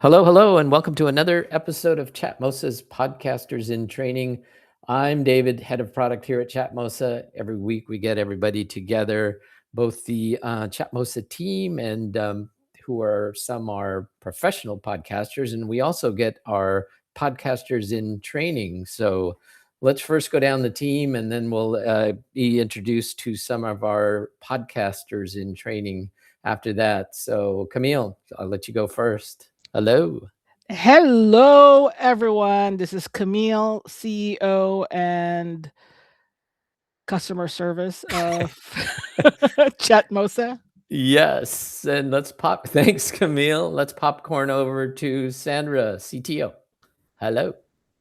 Hello, hello, and welcome to another episode of Chatmosa's Podcasters in Training. I'm David, head of product here at Chatmosa. Every week we get everybody together, both the Chatmosa team and who are some are professional podcasters, and we also get our podcasters in training. So let's first go down the team, and then we'll be introduced to some of our podcasters in training after that. So Camille, I'll let you go first. Hello. Hello, everyone. This is Camille, CEO and customer service of Chatmosa. Yes, and let's pop. Thanks, Camille. Let's popcorn over to Sandra, CTO. Hello.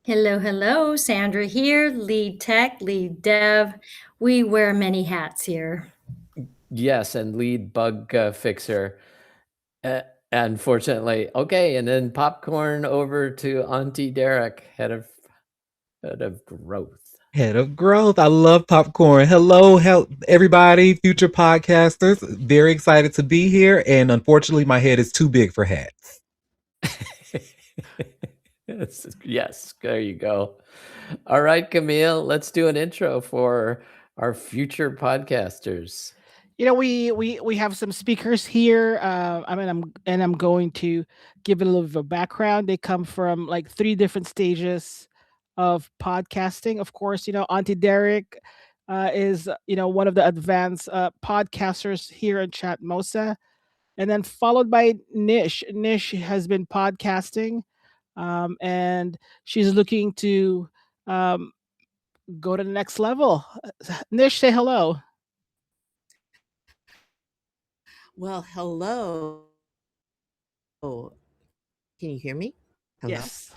Hello. Sandra here, lead tech, lead dev. We wear many hats here. Yes, and lead bug fixer. Uh, Unfortunately, okay, and then popcorn over to Auntie Derek, head of growth. Head of growth. I love popcorn. Hello, everybody, future podcasters. Very excited to be here. And unfortunately, my head is too big for hats. Yes, there you go. All right, Camille, let's do an intro for our future podcasters. We have some speakers here. I'm going to give it a little bit of a background. They come from like three different stages of podcasting. Of course, Auntie Derek is one of the advanced podcasters here at Chatmosa, and then followed by Nish. Nish has been podcasting, and she's looking to um, go to the next level. Nish, say hello. Well, hello. Can you hear me? Hello? Yes.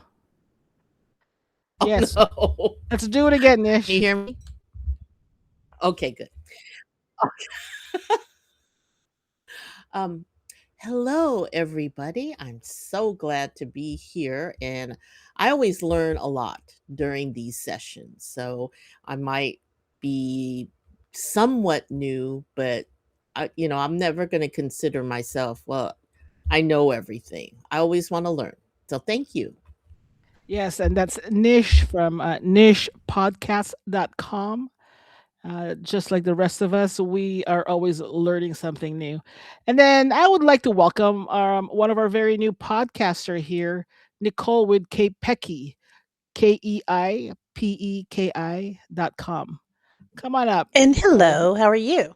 Oh, Yes. no. Let's do it again, Nish. Can you hear me? Okay, good. Hello, everybody. I'm so glad to be here. And I always learn a lot during these sessions. So I might be somewhat new, but I'm never going to consider myself, well, I know everything. I always want to learn. So thank you. Yes, and that's Nish from nishpodcast.com. Just like the rest of us, we are always learning something new. And then I would like to welcome one of our very new podcaster here, Nicole with Kpeki, KEIPEKI.com. Come on up. And hello, how are you?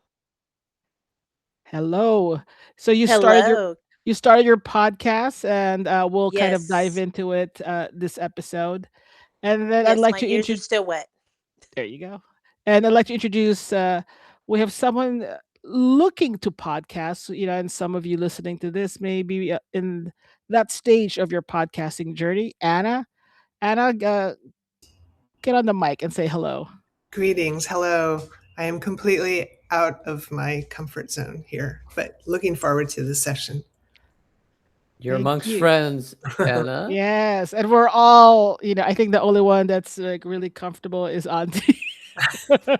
Hello. So you Hello. started your podcast, and we'll kind of dive Yes. into it this episode. And then I'd Yes, like my to ears are introduce. still wet. There you go. And I'd like to introduce. We have someone looking to podcast. And some of you listening to this may be in that stage of your podcasting journey. Anna, get on the mic and say hello. Greetings. Hello. I am completely out of my comfort zone here, but looking forward to this session. You're Thank amongst you. friends, Anna. Yes, and we're all. I think the only one that's like really comfortable is Auntie. No,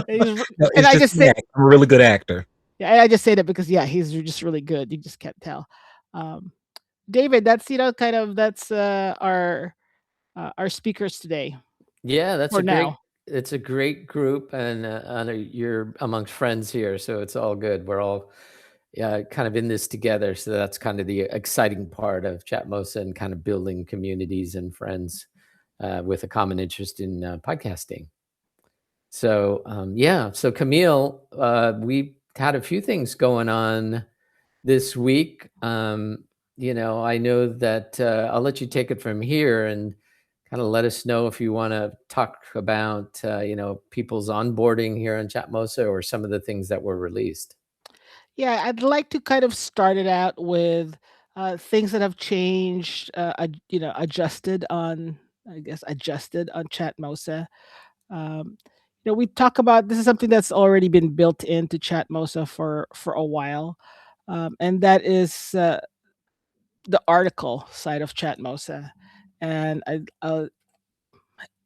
And it's I just just say, I'm a really good actor. yeah, and I just say that because he's just really good. You just can't tell. Um, David, that's that's our speakers today Yeah, for now. it's a great group, and Anna, you're amongst friends here, so it's all good. We're all kind of in this together, so that's kind of the exciting part of Chatmosa and kind of building communities and friends with a common interest in podcasting. So so Camille, we had a few things going on this week. I know that I'll let you take it from here and kind of let us know if you want to talk about people's onboarding here on Chatmosa or some of the things that were released. Yeah, I'd like to kind of start it out with things that have changed, adjusted on, I guess, adjusted on Chatmosa. Um, we talk about this is something that's already been built into Chatmosa for a while, and that is the article side of Chatmosa. And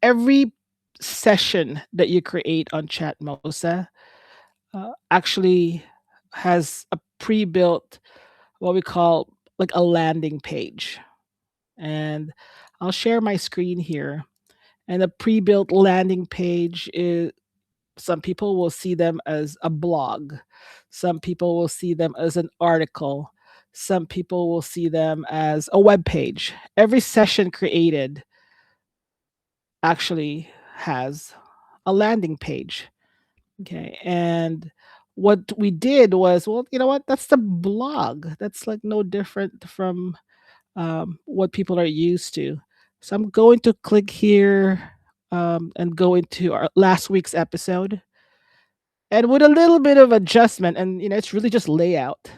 every session that you create on Chatmosa actually has a pre-built what we call like a landing page. And I'll share my screen here. And a pre-built landing page is, some people will see them as a blog. Some people will see them as an article. Some people will see them as a web page. Every session created actually has a landing page. Okay. And what we did was, well, you know what? That's the blog. That's like no different from what people are used to. So I'm going to click here and go into our last week's episode. And with a little bit of adjustment, and it's really just layout.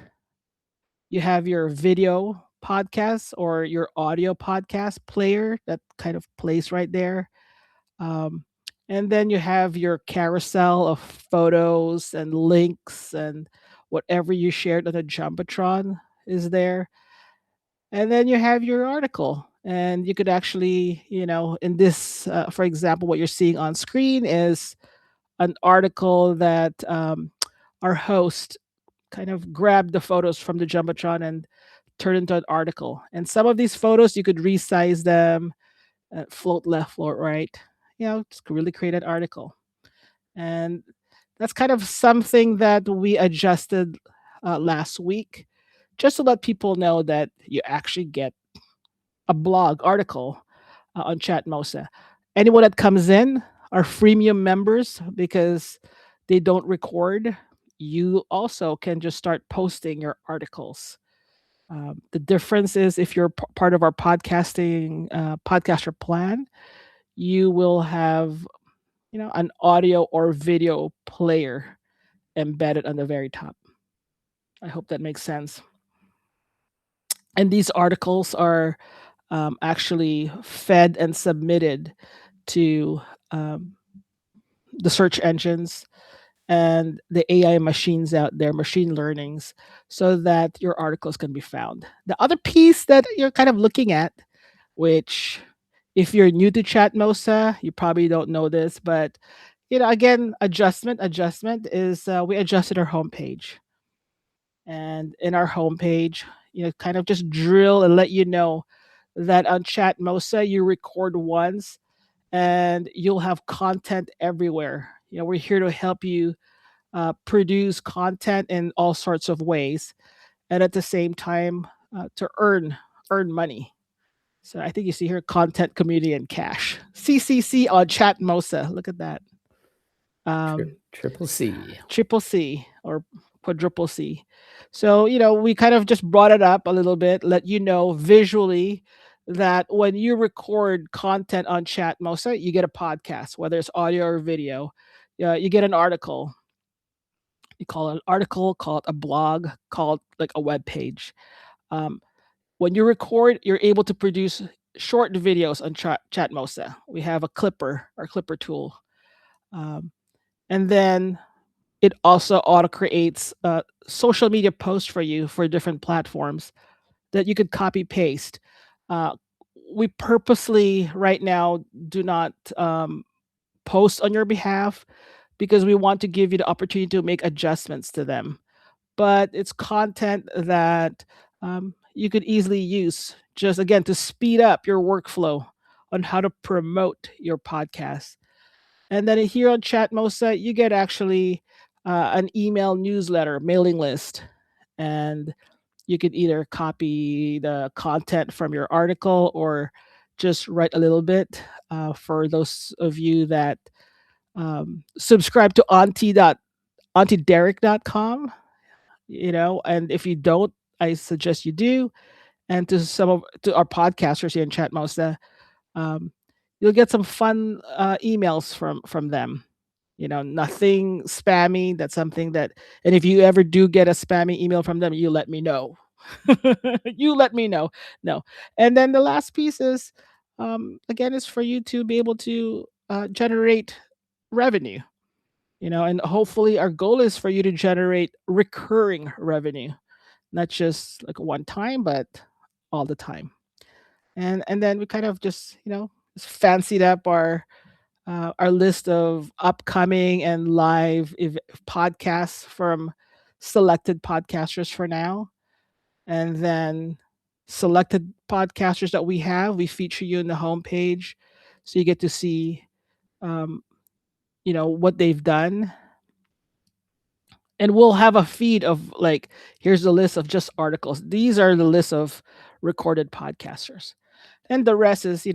You have your video podcast or your audio podcast player that kind of plays right there. Um, and then you have your carousel of photos and links and whatever you shared on the Jumbotron is there. And then you have your article. And you could actually, in this, for example, what you're seeing on screen is an article that our host kind of grabbed the photos from the Jumbotron and turned into an article. And some of these photos, you could resize them, float left, float right, just really create an article. And that's kind of something that we adjusted last week, just to let people know that you actually get a blog article on Chatmosa. Anyone that comes in are freemium members because they don't record. You also can just start posting your articles. The difference is if you're part of our podcaster plan, you will have an audio or video player embedded on the very top. I hope that makes sense. And these articles are actually fed and submitted to the search engines and the AI machines out there, machine learnings, so that your articles can be found. The other piece that you're kind of looking at, which if you're new to Chatmosa, you probably don't know this, but again, adjustment is we adjusted our homepage. And in our homepage, kind of just drill and let you know that on Chatmosa, you record once and you'll have content everywhere. We're here to help you produce content in all sorts of ways, and at the same time to earn money. So I think you see here content, community, and cash. CCC on Chatmosa. Look at that. Triple C. Triple C or quadruple C. So, we kind of just brought it up a little bit, let you know visually that when you record content on Chatmosa, you get a podcast, whether it's audio or video. You get an article. You call it an article, call it a blog, call it like a web page. When you record, you're able to produce short videos on Chatmosa. We have a clipper, our clipper tool. And then it also auto creates social media posts for you for different platforms that you could copy paste. We purposely right now do not post on your behalf because we want to give you the opportunity to make adjustments to them. But it's content that you could easily use just again to speed up your workflow on how to promote your podcast. And then here on Chatmosa, you get actually an email newsletter mailing list, and you could either copy the content from your article or just write a little bit for those of you that subscribe to auntiederek.com, and if you don't, I suggest you do. And to our podcasters here in Chatmosa, um, you'll get some fun emails from them. Nothing spammy. That's something that, and if you ever do get a spammy email from them, you let me know. You let me know. No. And then the last piece is, again, is for you to be able to generate revenue. And hopefully our goal is for you to generate recurring revenue, not just like one time, but all the time. And then we kind of just just fancied up our list of upcoming and live podcasts from selected podcasters for now. And then selected podcasters that we have. We feature you in the homepage, so you get to see, um, what they've done. And we'll have a feed of like, here's the list of just articles. These are the list of recorded podcasters, and the rest is,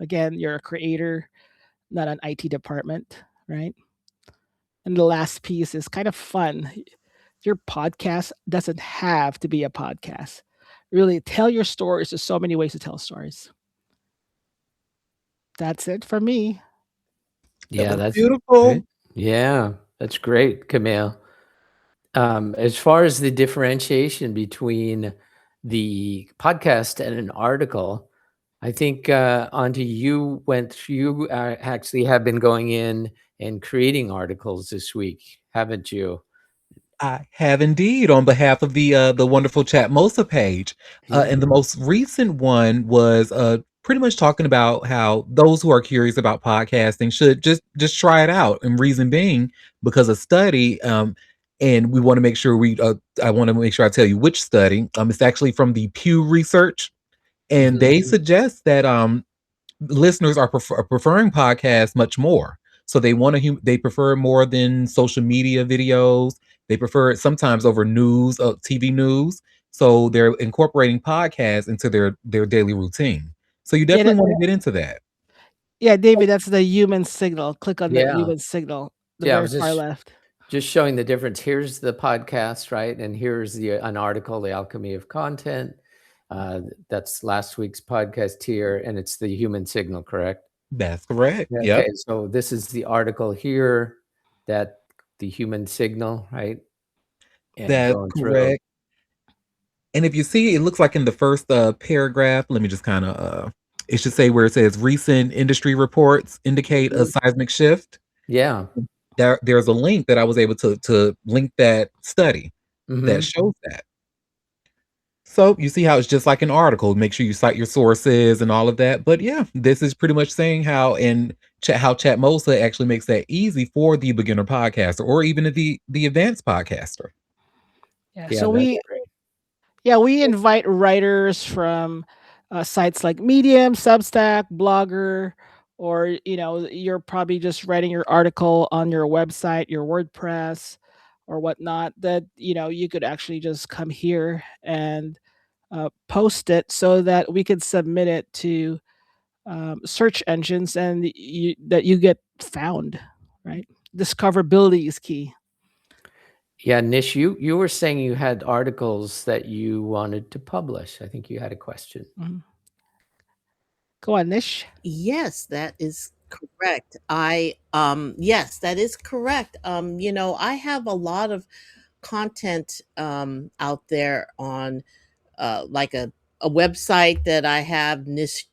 again, you're a creator, not an IT department, right? And the last piece is kind of fun. Your podcast doesn't have to be a podcast. Really, tell your stories. There's so many ways to tell stories. That's it for me. That Yeah, was that's beautiful. great. Yeah, that's great, Camille. As far as the differentiation between the podcast and an article, I think, Auntie, you actually have been going in and creating articles this week, haven't you? I have indeed, on behalf of the wonderful Chatmosa page. Yeah. And the most recent one was pretty much talking about how those who are curious about podcasting should just try it out. And reason being, because a study, and we want to make sure I want to make sure I tell you which study. It's actually from the Pew Research, and they Mhm. suggest that listeners are preferring podcasts much more. So they prefer it more than social media videos. They prefer it sometimes over news, TV news. So they're incorporating podcasts into their daily routine. So you Yeah, definitely want to get into that. yeah, David, that's the human signal. Click on the Yeah. human signal, the Yeah, I very was far left. just showing the difference. Here's the podcast, right? And here's an article, The Alchemy of Content. That's last week's podcast here, and it's the human signal, correct? That's correct. Yeah, Yep. okay, so this is the article here, that the human signal, right? And That's going through. correct. And if you see, it looks like in the first paragraph, let me just kind of it should say where it says recent industry reports indicate a Mhm. seismic shift. Yeah. There's a link that I was able to link that study that Mhm. shows that. So you see how it's just like an article. Make sure you cite your sources and all of that. But yeah, this is pretty much saying how how Chatmosa actually makes that easy for the beginner podcaster or even the advanced podcaster. Yeah, Yeah, so that's we great. yeah, we invite writers from sites like Medium, Substack, Blogger, or you're probably just writing your article on your website, your WordPress, or whatnot. That you could actually just come here and post it so that we could submit it to search engines and that you get found. Right, discoverability is key. Yeah, Nish, you were saying you had articles that you wanted to publish. I think you had a question. Mhm. Go on, Nish. Yes, that is correct. Yes, that is correct. I have a lot of content out there on like a website that I have, Nish,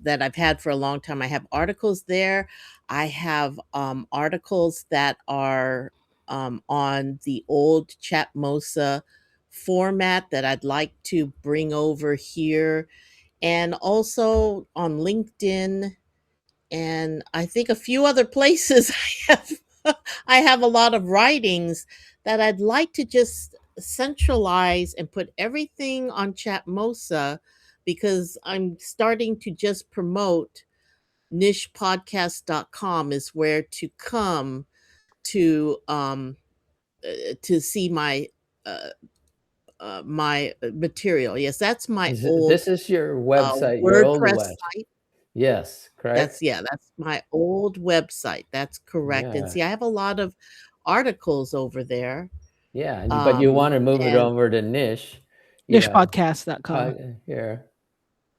that I've had for a long time. I have articles there. I have articles that are on the old Chatmosa format that I'd like to bring over here, and also on LinkedIn, and I think a few other places. I have a lot of writings that I'd like to just centralize and put everything on Chatmosa, because I'm starting to just promote nishpodcast.com is where to come to see uh, my material. Yes, that's my old This is your website, your old WordPress web. site. Yes, correct? That's my old website. That's correct. And Yeah. see, I have a lot of articles over there. Yeah, but you wanna move it And over to Niche. Yeah, Nishpodcast.com. here.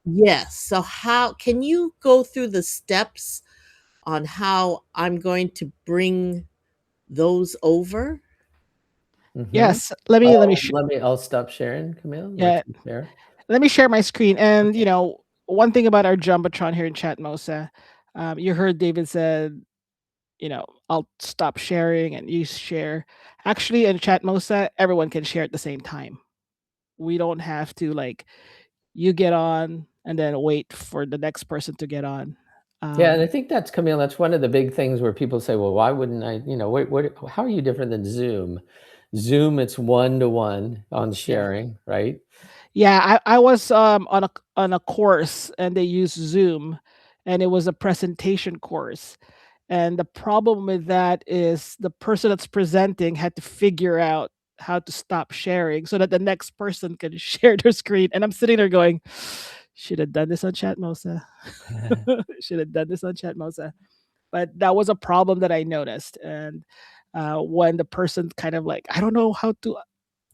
yes, so how can you go through the steps on how I'm going to bring those over? Mhm. Yes, let me I'll stop sharing, Camille, let yeah, you share. let me share my screen. And Okay. one thing about our jumbotron here in Chatmosa, you heard David said, I'll stop sharing and you share. Actually, in Chatmosa, everyone can share at the same time. We don't have to like you get on and then wait for the next person to get on. Yeah, and I Um, think that's Camille, that's one of the big things where people say, "Well, why wouldn't I," what how are you different than Zoom? Zoom, it's 1-to-1 on sharing, right? Yeah, I was on a course and they used Zoom, and it was a presentation course. And the problem with that is the person that's presenting had to figure out how to stop sharing so that the next person can share their screen. And I'm sitting there going, should have done this on Chatmosa. Should have done this on Chatmosa. But that was a problem that I noticed. And when the person kind of like, I don't know how to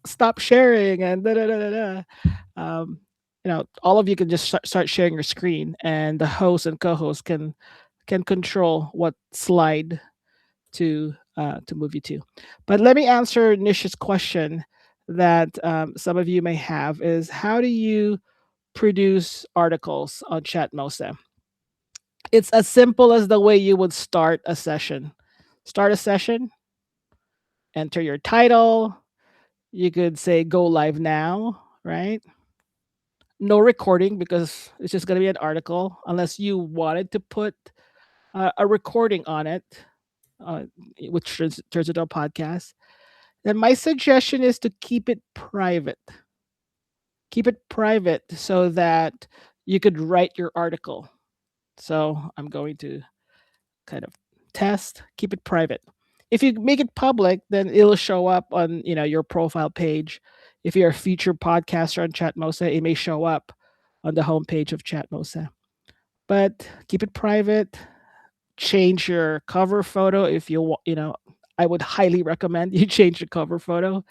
stop sharing and da da da da da. Um, all of you can just start sharing your screen, and the host and co-host can control what slide to move you to. But let me answer Nish's question that some of you may have is how do you produce articles on Chatmosa? It's as simple as the way you would start a session. Start a session, enter your title. You could say go live now, right? No recording because it's just going to be an article unless you wanted to put a recording on it, uh, which turns into a podcast. Then my suggestion is to keep it private. Keep it private so that you could write your article. So I'm going to kind of test, keep it private. If you make it public, then it'll show up on your profile page. If you're a featured podcaster on Chatmosa, it may show up on the homepage of Chatmosa. But keep it private. Change your cover photo if I would highly recommend you change the cover photo.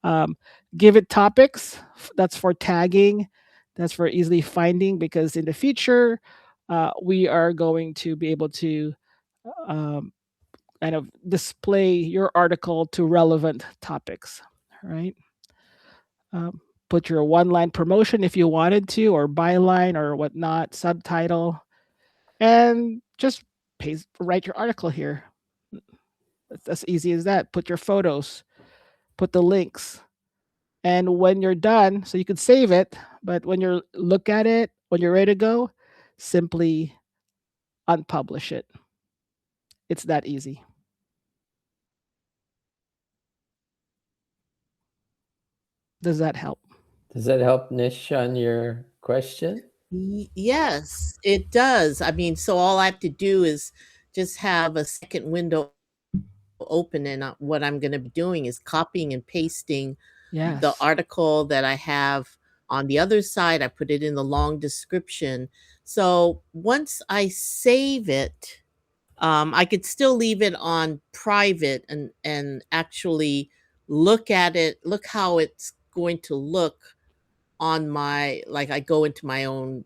Um, give it topics. That's for tagging. That's for easily finding because in the future, we are going to be able to um, kind of display your article to relevant topics, right? Put your one-line promotion if you wanted to, or byline or whatnot, subtitle, and just write your article here. It's as easy as that. Put your photos, put the links, and when you're done, so you can save it. But when you look at it, when you're ready to go, simply unpublish it. It's that easy. Does that help? Does that help, Nish, on your question? Yes, it does. I mean, so all I have to do is just have a second window open, and what I'm going to be doing is copying and pasting the Yes. article that I have on the other side. I put it in the long description. So once I save it, I could still leave it on private and actually look at it, look how it's going to look on my, like I go into my own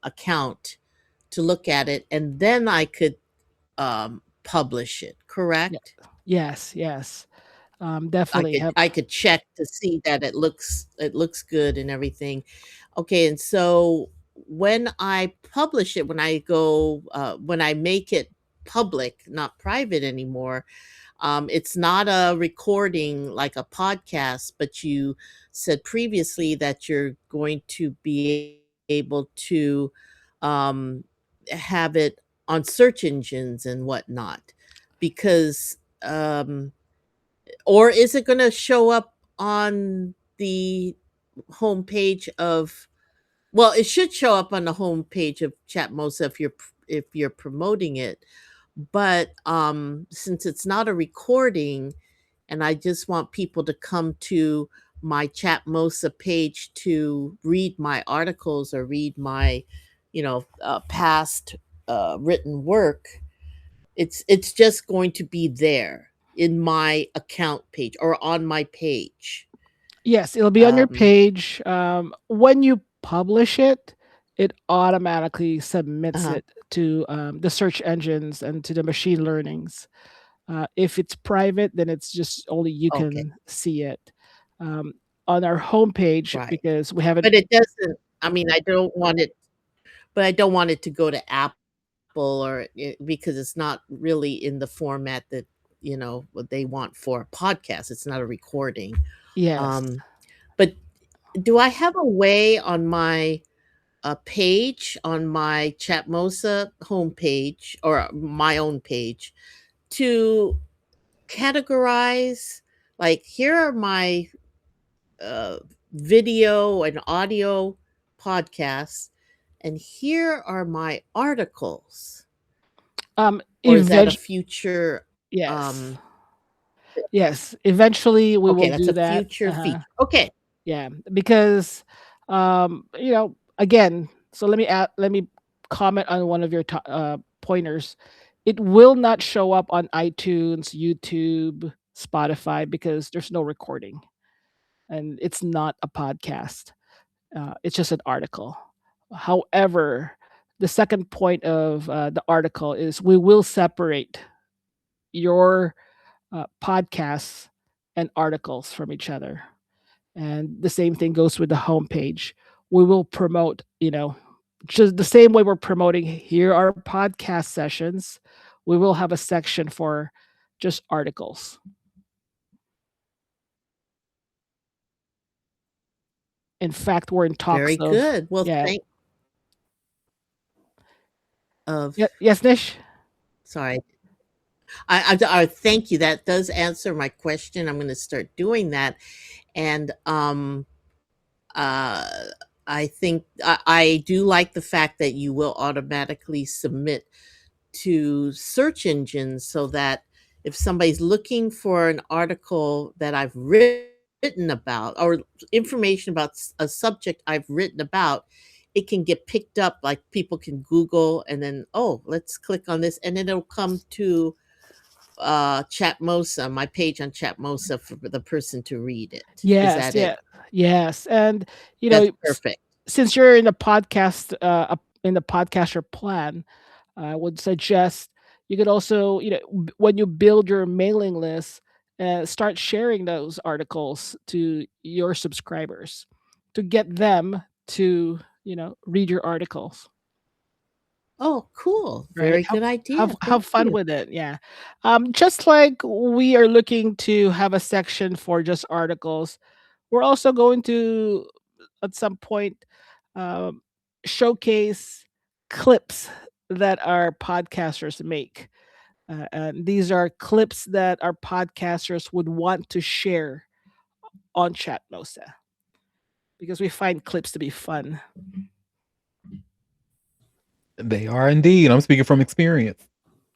account to look at it, and then I could publish it, Yeah. correct? Yes. Definitely have. I could check to see that it looks good and everything. Okay, and so when I publish it, when I make it public, not private anymore, it's not a recording like a podcast, but you said previously that you're going to be able to um, have it on search engines and whatnot, because or is it going to show up on the homepage of? Well, it should show up on the homepage of Chatmosa if you're promoting it, but since it's not a recording, and I just want people to come to my Chatmosa page to read my articles or read my, past written work, it's just going to be there in my account page or on my page. Yes, it'll be on your page. When you publish it, it automatically submits Uh-huh. it to the search engines and to the machine learnings. If it's private, then it's just only you Okay, can see it. On our homepage, right. because we haven't. But it doesn't. I mean, I don't want it. But I don't want it to go to Apple because it's not really in the format that what they want for a podcast. It's not a recording. Yes. But do I have a way on my page, on my Chatmosa homepage or my own page, to categorize Like, here are my uh, video and audio podcasts, and here are my articles. Or is that a Eventually, future? yes, Um, yes. Eventually, we will okay, that's do a that. future feature. Okay, Yeah, because again, so let me comment on one of your pointers. It will not show up on iTunes, YouTube, Spotify because there's no recording and it's not a podcast. It's just an article. However, the second point of the article is we will separate your podcasts and articles from each other. And the same thing goes with the homepage. We will promote, just the same way we're promoting here are podcast sessions. We will have a section for just articles. In fact, we're in talks very of good. Well, yeah. thank of Yeah, yes, Nish. sorry. Thank you. That does answer my question. I'm going to start doing that, and uh, I think I do like the fact that you will automatically submit to search engines so that if somebody's looking for an article that I've written about or information about a subject I've written about, it can get picked up. Like people can Google and then, oh, let's click on this, and then it'll come to Chatmosa, my page on Chatmosa for the person to read it. Is Yes, that it? yeah, yes, and you That's know, perfect. since you're in the podcast, in the podcaster plan, I would suggest you could also, when you build your mailing list, start sharing those articles to your subscribers to get them to, read your articles, Oh, cool. right? Very good idea. Have Thank fun you. with it, yeah. Just like we are looking to have a section for just articles, we're also going to at some point um, showcase clips that our podcasters make. And these are clips that our podcasters would want to share on Chatmosa because we find clips to be fun, They are indeed. I'm speaking from experience.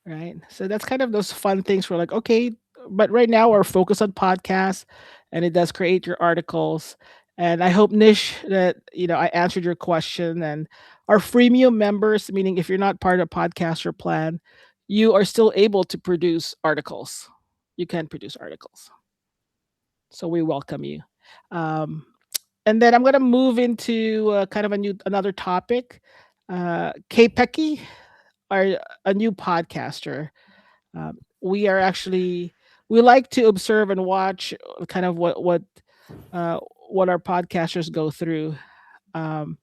right? So that's kind of those fun things. We're like, okay, but right now we're focused on podcasts, and it does create your articles. And I hope Nish that I answered your question. And our freemium members, meaning if you're not part of podcaster plan, you are still able to produce articles. You can produce articles. So we welcome you. Um, and then I'm going to move into kind of another topic. Kay Pecky, our a new podcaster. We are actually we like to observe and watch kind of uh, what our podcasters go through. Um,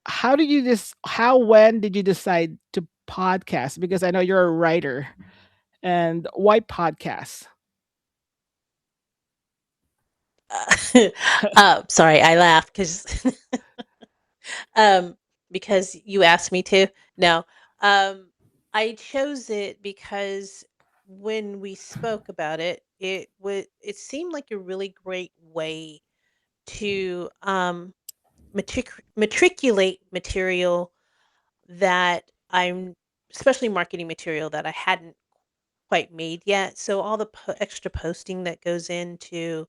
how did you this? How when did you decide to podcast? Because I know you're a writer, and why podcast? Sorry, I laugh um, because you asked me to. No, um, I chose it because when we spoke about it, it seemed like a really great way to matriculate material that I'm, especially marketing material that I hadn't quite made yet. So all the extra posting that goes into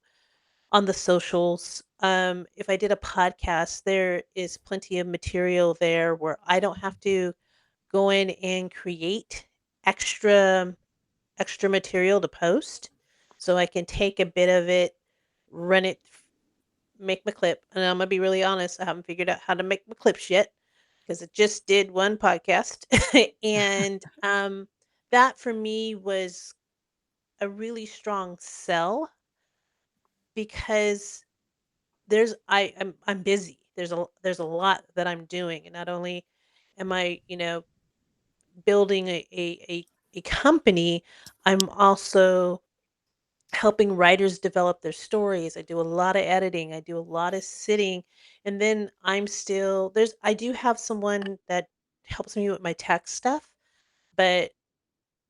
on the socials. If I did a podcast, there is plenty of material there where I don't have to go in and create extra extra material to post. So I can take a bit of it, run it, make my clip. And I'm gonna be really honest, I haven't figured out how to make my clips yet because I just did one podcast. And that for me was a really strong sell because I'm busy. There's a lot that I'm doing, and not only am I, building a company, I'm also helping writers develop their stories. I do a lot of editing, I do a lot of sitting, and then I do have someone that helps me with my tech stuff, but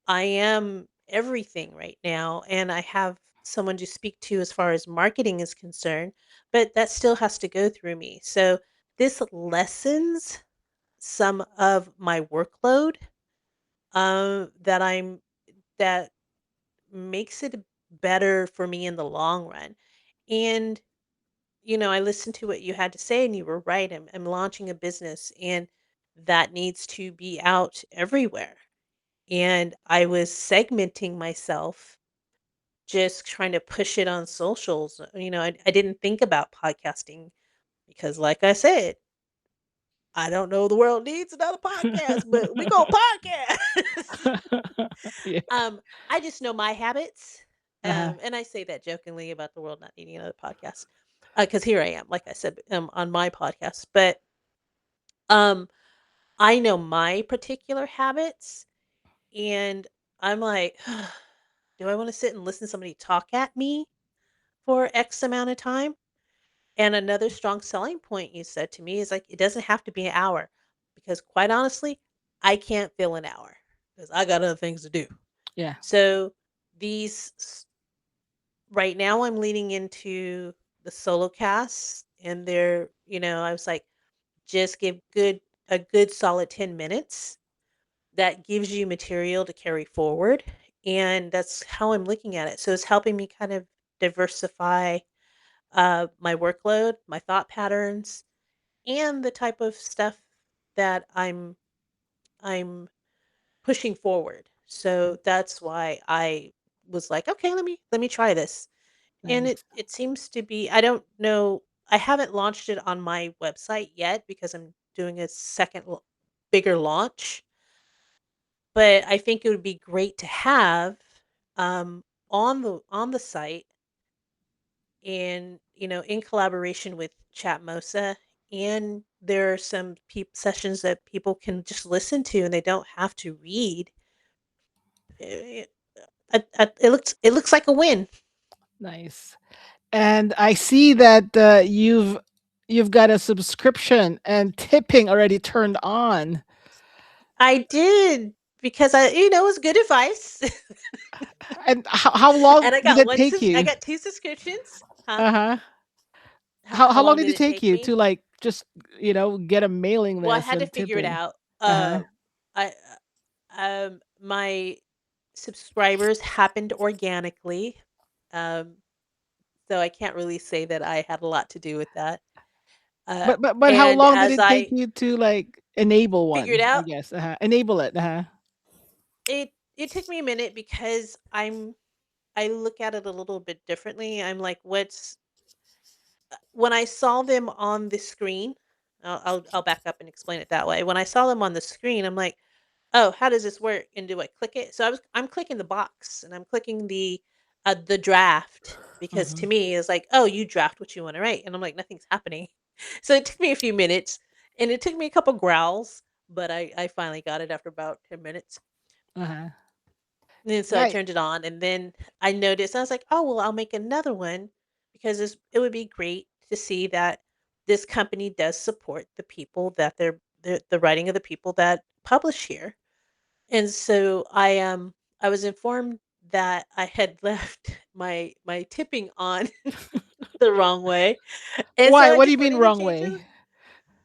I am everything right now, and I have someone to speak to as far as marketing is concerned, but that still has to go through me. So this lessens some of my workload, that that makes it better for me in the long run. And I listened to what you had to say, and you were right. I'm launching a business, and that needs to be out everywhere. And I was segmenting myself, just trying to push it on socials. I didn't think about podcasting because, like I said, I don't know the world needs another podcast, but we go podcast. Yeah. um, I just know my habits, Uh-huh. and I say that jokingly about the world not needing another podcast, because here I am, like I said, on my podcast, but um, I know my particular habits, and I'm like, do I want to sit and listen to somebody talk at me for X amount of time? And another strong selling point you said to me is like, it doesn't have to be an hour, because quite honestly, I can't fill an hour because I got other things to do. Yeah. So these right now I'm leaning into the solo casts, and I was like, just give a good solid 10 minutes that gives you material to carry forward. And that's how I'm looking at it. So it's helping me kind of diversify my workload, my thought patterns, and the type of stuff that I'm pushing forward. So that's why I was like, okay, let me try this. And Nice. it seems to be, I don't know, I haven't launched it on my website yet because I'm doing a bigger launch, but I think it would be great to have on the site, and in collaboration with Chatmosa. And there are some sessions that people can just listen to, and they don't have to read. It, it looks like a win. Nice. And I see that you've got a subscription and tipping already turned on. I did, because it was good advice. And how long And did it take I you? got two subscriptions. Huh? Uh-huh. How How long long did did it it take take you me? to like just get a mailing Well, I list had to and figure it tipping? out. Uh-huh. I My subscribers happened organically. Um, so I can't really say that I had a lot to do with that. But how And long did as it take I you to like enable figured one, I out, guess? Uh-huh. Enable it. Uh-huh. it took me a minute, because I look at it a little bit differently. I'm like, what's when I saw them on the screen, I'll back up and explain it that way. When I saw them on the screen, I'm like, "Oh, how does this work? And do I click it?" So I'm clicking the box, and I'm clicking the draft, because to Mhm. me it's like, "Oh, you draft what you want to write," and I'm like, nothing's happening. So it took me a few minutes, and it took me a couple growls, but I finally got it after about 10 minutes. Uh-huh. And so I Right. turned it on, and then I noticed, I was like, "Oh, well, I'll make another one," because it would be great to see that this company does support the people that the writing of the people that publish here. And so I was informed that I had left my tipping on the wrong way. And so Why? I What do you just mean went in and wrong changed way? it.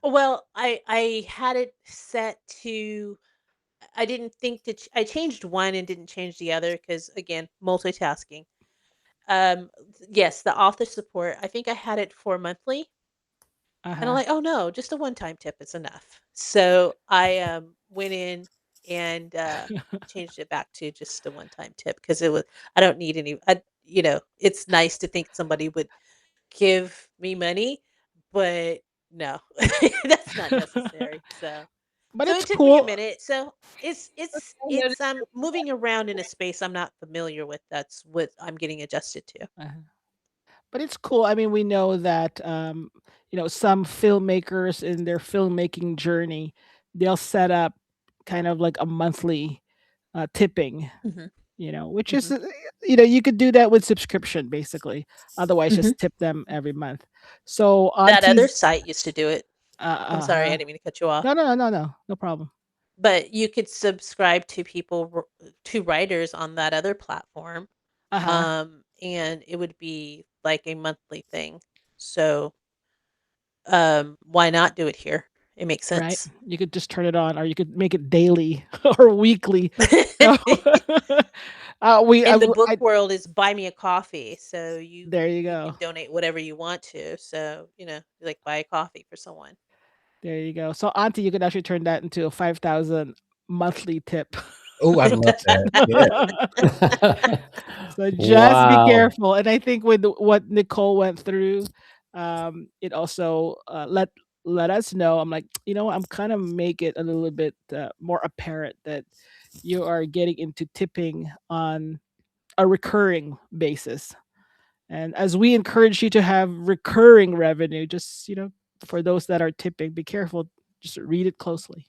Well, I had it set to, I didn't think to I changed one and didn't change the other, because again, multitasking. Yes, the author support, I think I had it for monthly, and I'm Uh-huh. like, "Oh no, just a one-time tip is enough." So I went in and changed it back to just a one-time tip, because I don't need any. It's nice to think somebody would give me money, but no, that's not necessary. But So it's it took me a cool. minute. So I noticed moving around in a space I'm not familiar with. That's what I'm getting adjusted to. uh-huh. But it's cool. I mean, we know that some filmmakers in their filmmaking journey, they'll set up kind of like a monthly tipping, Hmm. which is Hmm. you could do that with subscription basically. Otherwise, Hmm. just tip them every month. So That other aunties, site used to do it. I'm sorry, I huh. didn't mean to cut you off. No problem. But you could subscribe to to writers on that other platform, Uh huh. and it would be like a monthly thing. So, why not do it here? It makes Right? sense. You could just turn it on, or you could make it daily or weekly. So, we In the book I world is buy me a coffee, so there you you go. can donate whatever you want to. So, like buy a coffee for someone. There you go. So, Auntie, you could actually turn that into a 5,000 monthly tip. Oh, I love that. Yeah. So just be Wow. careful. And I think with what Nicole went through, it also let us know. I'm like, you know what? I'm kind of make it a little bit more apparent that you are getting into tipping on a recurring basis. And as we encourage you to have recurring revenue, just for those that are tipping, be careful. Just read it closely.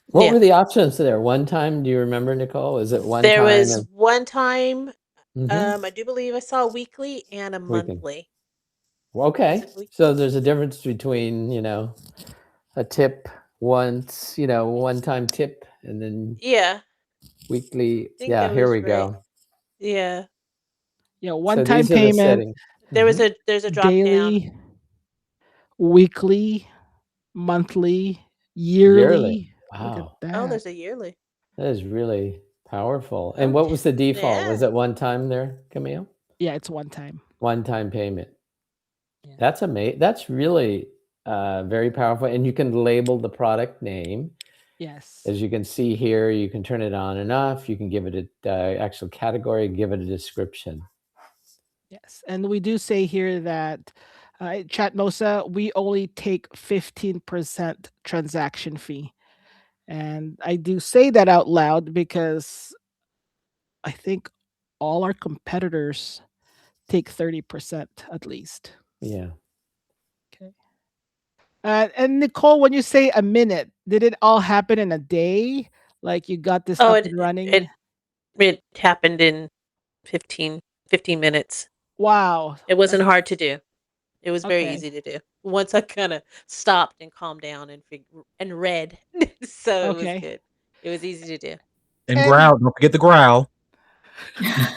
What Yeah. were the options there? One time, do you remember, Nicole? Is it one There time was and one time, mhm, I do believe I saw a weekly and a weekend? monthly. Was Okay. it week? So there's a difference between, a tip once, one-time tip and then Yeah, weekly. I think Yeah, that here was we right. go. Yeah. So One-time these are the payment, settings. There's Mhm. a drop down. daily, weekly, monthly, Yearly. yearly. Look at Wow. Oh, that. there's a yearly. That is really powerful. And what Okay. was the default? Was Yeah. it one time there, Camille? Yeah, it's one time. One-time payment. Yeah. That's amazing. That's really very powerful. And you can label the product name. Yes. As you can see here, you can turn it on and off. You can give it a actual category, give it a description. Yes. And we do say here that at Chatmosa, we only take 15% transaction fee. And I do say that out loud because I think all our competitors take 30% at least. Yeah. Okay. And Nicole, when you say a minute, did it all happen in a day? Like you got this Oh, up it and it running? it it happened in 15 minutes. Wow. It wasn't hard to do. It was very Okay. easy to do. Once I kinda stopped and calmed down and read. So it was Okay. good. It was easy to do. And And growl. Don't forget the growl.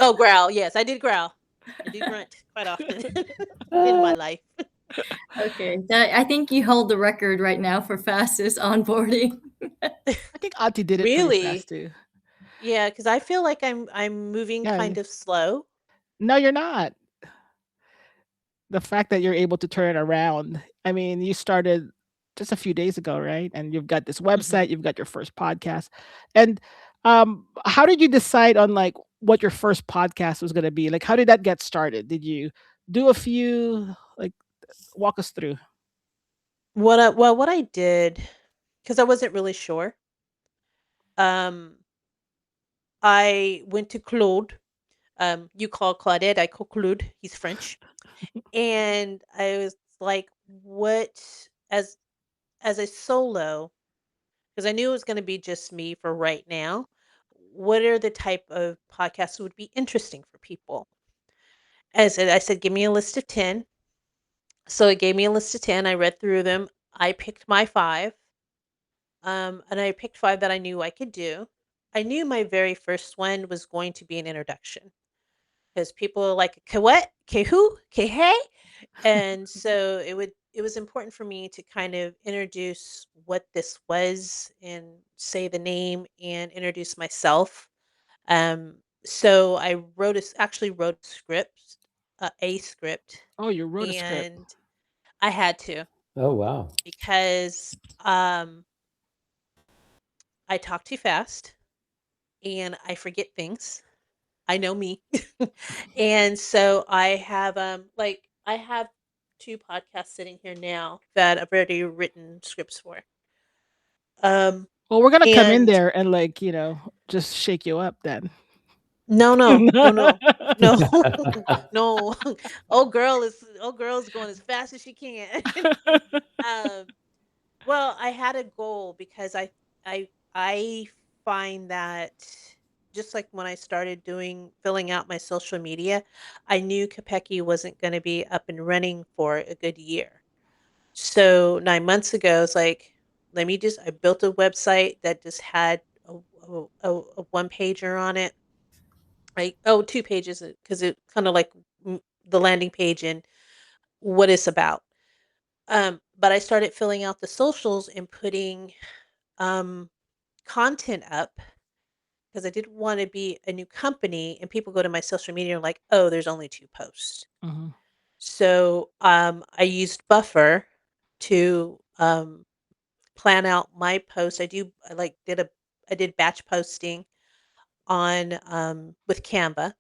Oh, growl. Yes, I did growl. I do grunt quite often in my life. Okay, I think you hold the record right now for fastest onboarding. I think Auntie did it pretty Really? fast too. Yeah, because I feel like I'm moving Yeah. kind of slow. No, you're not. The fact that you're able to turn it around. I mean, you started just a few days ago, right? And you've got this Mhm. website, you've got your first podcast. And how did you decide on like what your first podcast was going to be? Like how did that get started? Did you do a few like walk us through? What I did, because I wasn't really sure, um, I went to Claude. You call Claudette, I call Claude. He's French. And I was like, what as as a solo, because I knew it was gonna be just me for right now, what are the type of podcasts that would be interesting for people? I said, "Give me a list of 10." So it gave me a list of 10, I read through them, I picked my 5, and I picked 5 that I knew I could do. I knew my very first one was going to be an introduction, because people are like, "K what? K who? K hey?" And so it was important for me to kind of introduce what this was and say the name and introduce myself. Um, so I actually wrote a script, Oh, you wrote a script. and I had to Oh, wow. because I talk too fast and I forget things. I know me. And so I have 2 podcasts sitting here now that I've already written scripts for. Um, Well, we're going to come in and there and like, just shake you up then. no, no, no, no, no, no. Old girl's going as fast as she can. Um, well, I had a goal because I find that just like when I started filling out my social media, I knew Capecchi wasn't going to be up and running for a good year. So 9 months ago, it's like, I built a website that just had a one pager on it. like, oh, 2 pages, because it kinda like, the landing page and what it's about. But I started filling out the socials and putting, um, content up because I didn't wanna be a new company and people go to my social media and like, "Oh, there's only 2 posts." Mhm. So, I used Buffer to, plan out my posts. I, like, I did batch posting on, with Canva,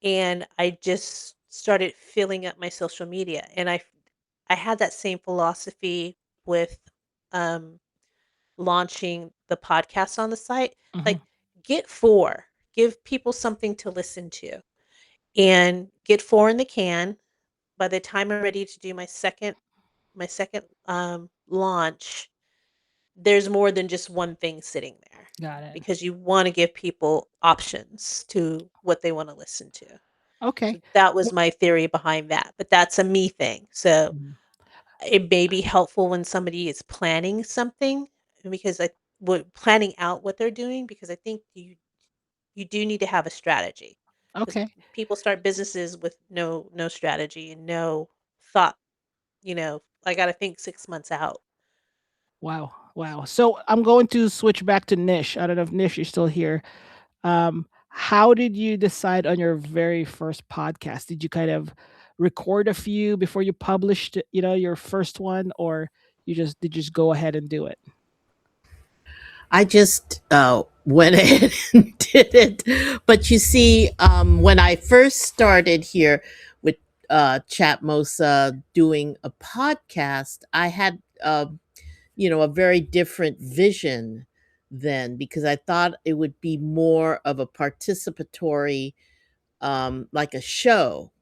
and I just started filling up my social media, and I had that same philosophy with, um, launching the podcast on the site. Mhm. Like, get 4, give people something to listen to, and get 4 in the can. By the time I'm ready to do my second, launch, there's more than just one thing sitting there Got it. because you wanna give people options to what they wanna listen to. Okay. So that was Well, my theory behind that, but that's a me thing. So mhm. it may be helpful when somebody is planning something because I would planning out what they're doing because I think you do need to have a strategy because Okay. people start businesses with no strategy and no thought. I got to think 6 months out. Wow. Wow. So I'm going to switch back to Nish. I don't know if Nish is still here. How did you decide on your very first podcast? Did you kind of record a few before you published, your first one, or did you just go ahead and do it? I just went ahead and did it. But you see, when I first started here with Chatmosa doing a podcast, I had, a very different vision then because I thought it would be more of a participatory, like a show,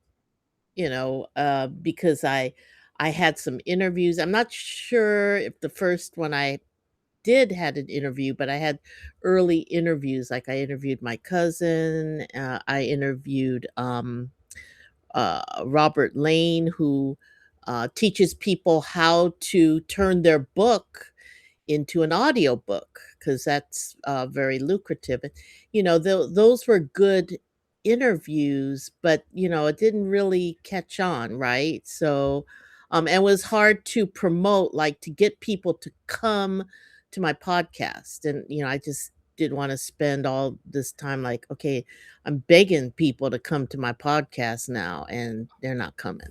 because I had some interviews. I'm not sure if the first one I did had an interview, but I had early interviews. Like I interviewed my cousin. I interviewed Robert Lane, who teaches people how to turn their book into an audiobook because that's very lucrative. And, those were good interviews, but, it didn't really catch on, right? So, and it was hard to promote, like to get people to come to my podcast. And, I just didn't want to spend all this time like, okay, I'm begging people to come to my podcast now, and they're not coming.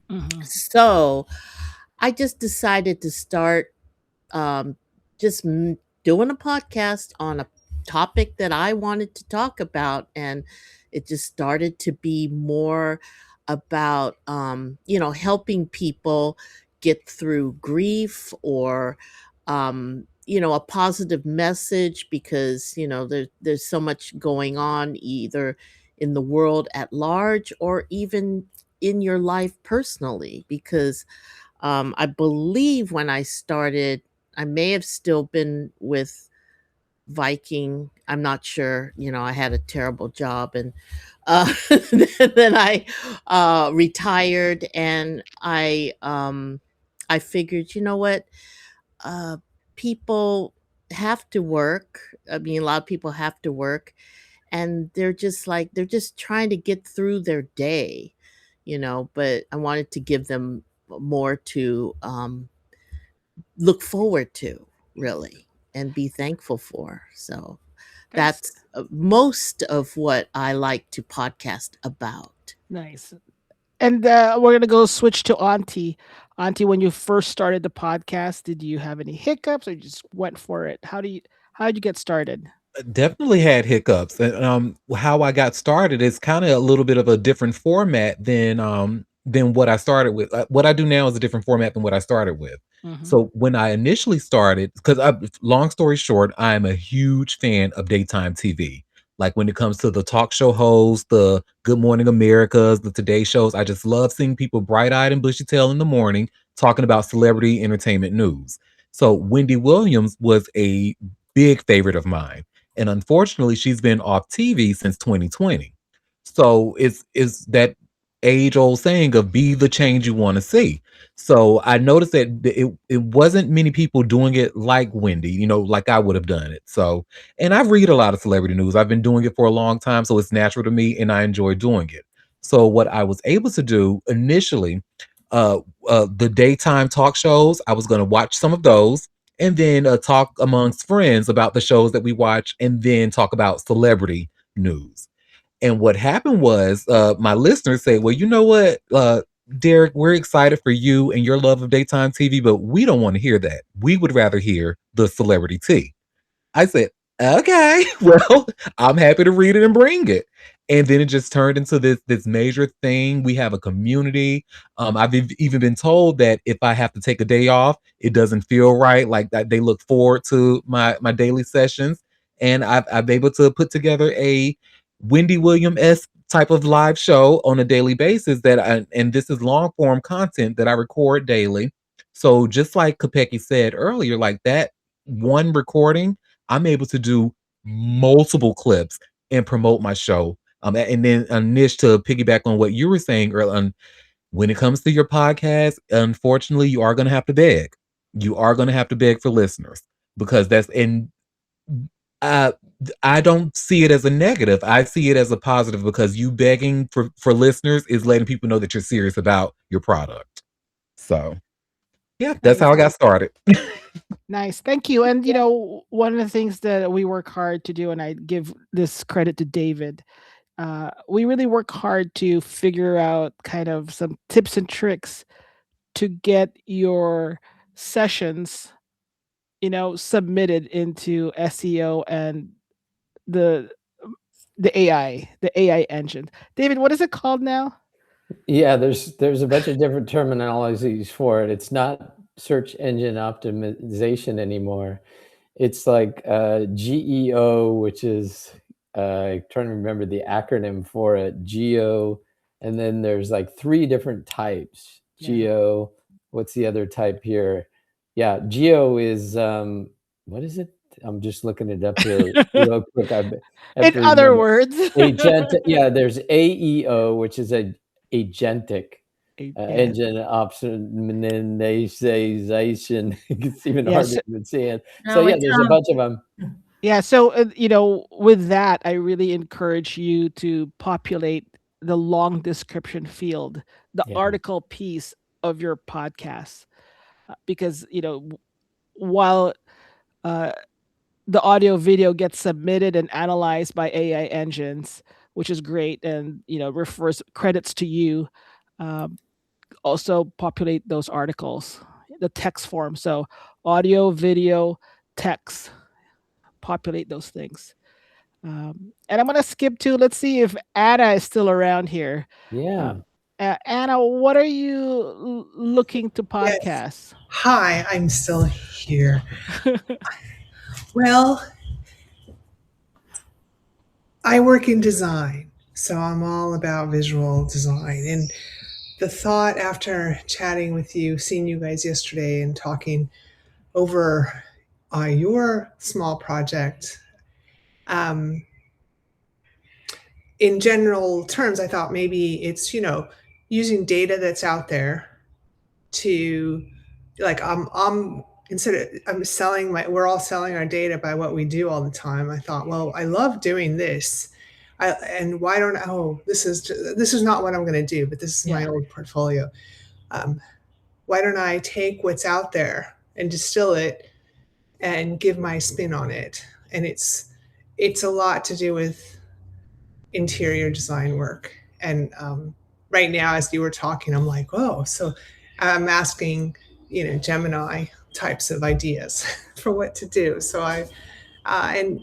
Mhm. So I just decided to start um, just doing a podcast on a topic that I wanted to talk about. And it just started to be more about, helping people get through grief or, a positive message because, there's so much going on either in the world at large or even in your life personally because I believe when I started, I may have still been with Viking. I'm not sure. I had a terrible job, and then I retired, and I figured, you know what, uh, people have to work. I mean, a lot of people have to work, and they're just trying to get through their day, But I wanted to give them more to look forward to, really, and be thankful for. So Nice. that's most of what I like to podcast about. Nice. And we're gonna go switch to Auntie. Auntie, when you first started the podcast, did you have any hiccups, or you just went for it? How did you get started? Definitely had hiccups. And how I got started is kind of a little bit of a different format than what I started with. What I do now is a different format than what I started with. Hmm. So when I initially started, because long story short, I'm a huge fan of daytime TV. Like when it comes to the talk show hosts, the Good Morning Americas, the Today shows, I just love seeing people bright eyed and bushy tailed in the morning talking about celebrity entertainment news. So Wendy Williams was a big favorite of mine, and unfortunately she's been off TV since 2020. So it's that age old saying of be the change you want to see. So I noticed that it wasn't many people doing it like Wendy, like I would have done it. So, and I read a lot of celebrity news. I've been doing it for a long time, so it's natural to me and I enjoy doing it. So what I was able to do initially, the daytime talk shows, I was going to watch some of those and then talk amongst friends about the shows that we watch and then talk about celebrity news. And what happened was my listeners said, well, you know what, Derek, we're excited for you and your love of daytime TV, but we don't want to hear that. We would rather hear the celebrity tea. I said, okay, well, I'm happy to read it and bring it. And then it just turned into this major thing. We have a community. I've even been told that if I have to take a day off, it doesn't feel right. Like that, they look forward to my daily sessions, and I've able to put together a Wendy Williams type of live show on a daily basis. And this is long form content that I record daily. So just like Kopecki said earlier, like that one recording, I'm able to do multiple clips and promote my show. And then Nish, to piggyback on what you were saying earlier, when it comes to your podcast, unfortunately, you are going to have to beg. You are going to have to beg for listeners because uh, I don't see it as a negative. I see it as a positive because you begging for listeners is letting people know that you're serious about your product. So yeah, that's Nice. how I got started. Nice. Thank you. And one of the things that we work hard to do, and I give this credit to David, we really work hard to figure out kind of some tips and tricks to get your sessions, submitted into SEO and the the AI engine. David, what is it called now? Yeah, there's a bunch of different terminologies for it. It's not search engine optimization anymore. It's like GEO, which is trying to remember the acronym for it. Geo, and then there's like three different types. Yeah. Geo. What's the other type here? Yeah, Geo is what is it? I'm just looking it up here real quick. I have In to other remember. words, Agent. Yeah, there's AEO, which is a agentic yeah. engine optimization. It's even Yeah, harder so, to even see it. So No, yeah, it's there's a bunch of them. yeah, so with that, I really encourage you to populate the long description field, the Yeah. article piece of your podcast, because while uh, the audio video gets submitted and analyzed by AI engines, which is great, and refers credits to you. Um, Also populate those articles, the text form. So audio, video, text, populate those things. And I'm gonna skip to, let's see if Anna is still around here. Yeah. Anna, what are you looking to Yes. podcast? Hi, I'm still here. Well, I work in design, so I'm all about visual design. And the thought after chatting with you, seeing you guys yesterday and talking over your small project, in general terms, I thought maybe it's, using data that's out there to, like, instead of we're all selling our data by what we do all the time. I thought, well, I love doing this. And why don't this is not what I'm going to do, but this is my old portfolio. Why don't I take what's out there and distill it and give my spin on it? And it's a lot to do with interior design work. And right now, as you were talking, I'm like, oh, so I'm asking, Gemini types of ideas for what to do. So and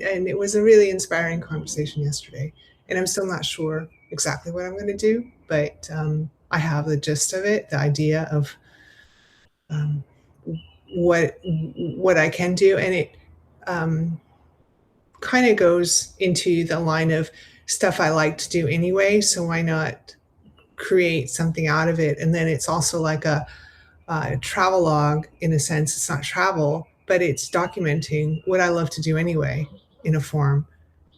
it was a really inspiring conversation yesterday. And I'm still not sure exactly what I'm going to do, but I have the gist of it, the idea of what I can do, and it kind of goes into the line of stuff I like to do anyway. So why not create something out of it? And then it's also like a travel log in a sense. It's not travel, but it's documenting what I love to do anyway in a form.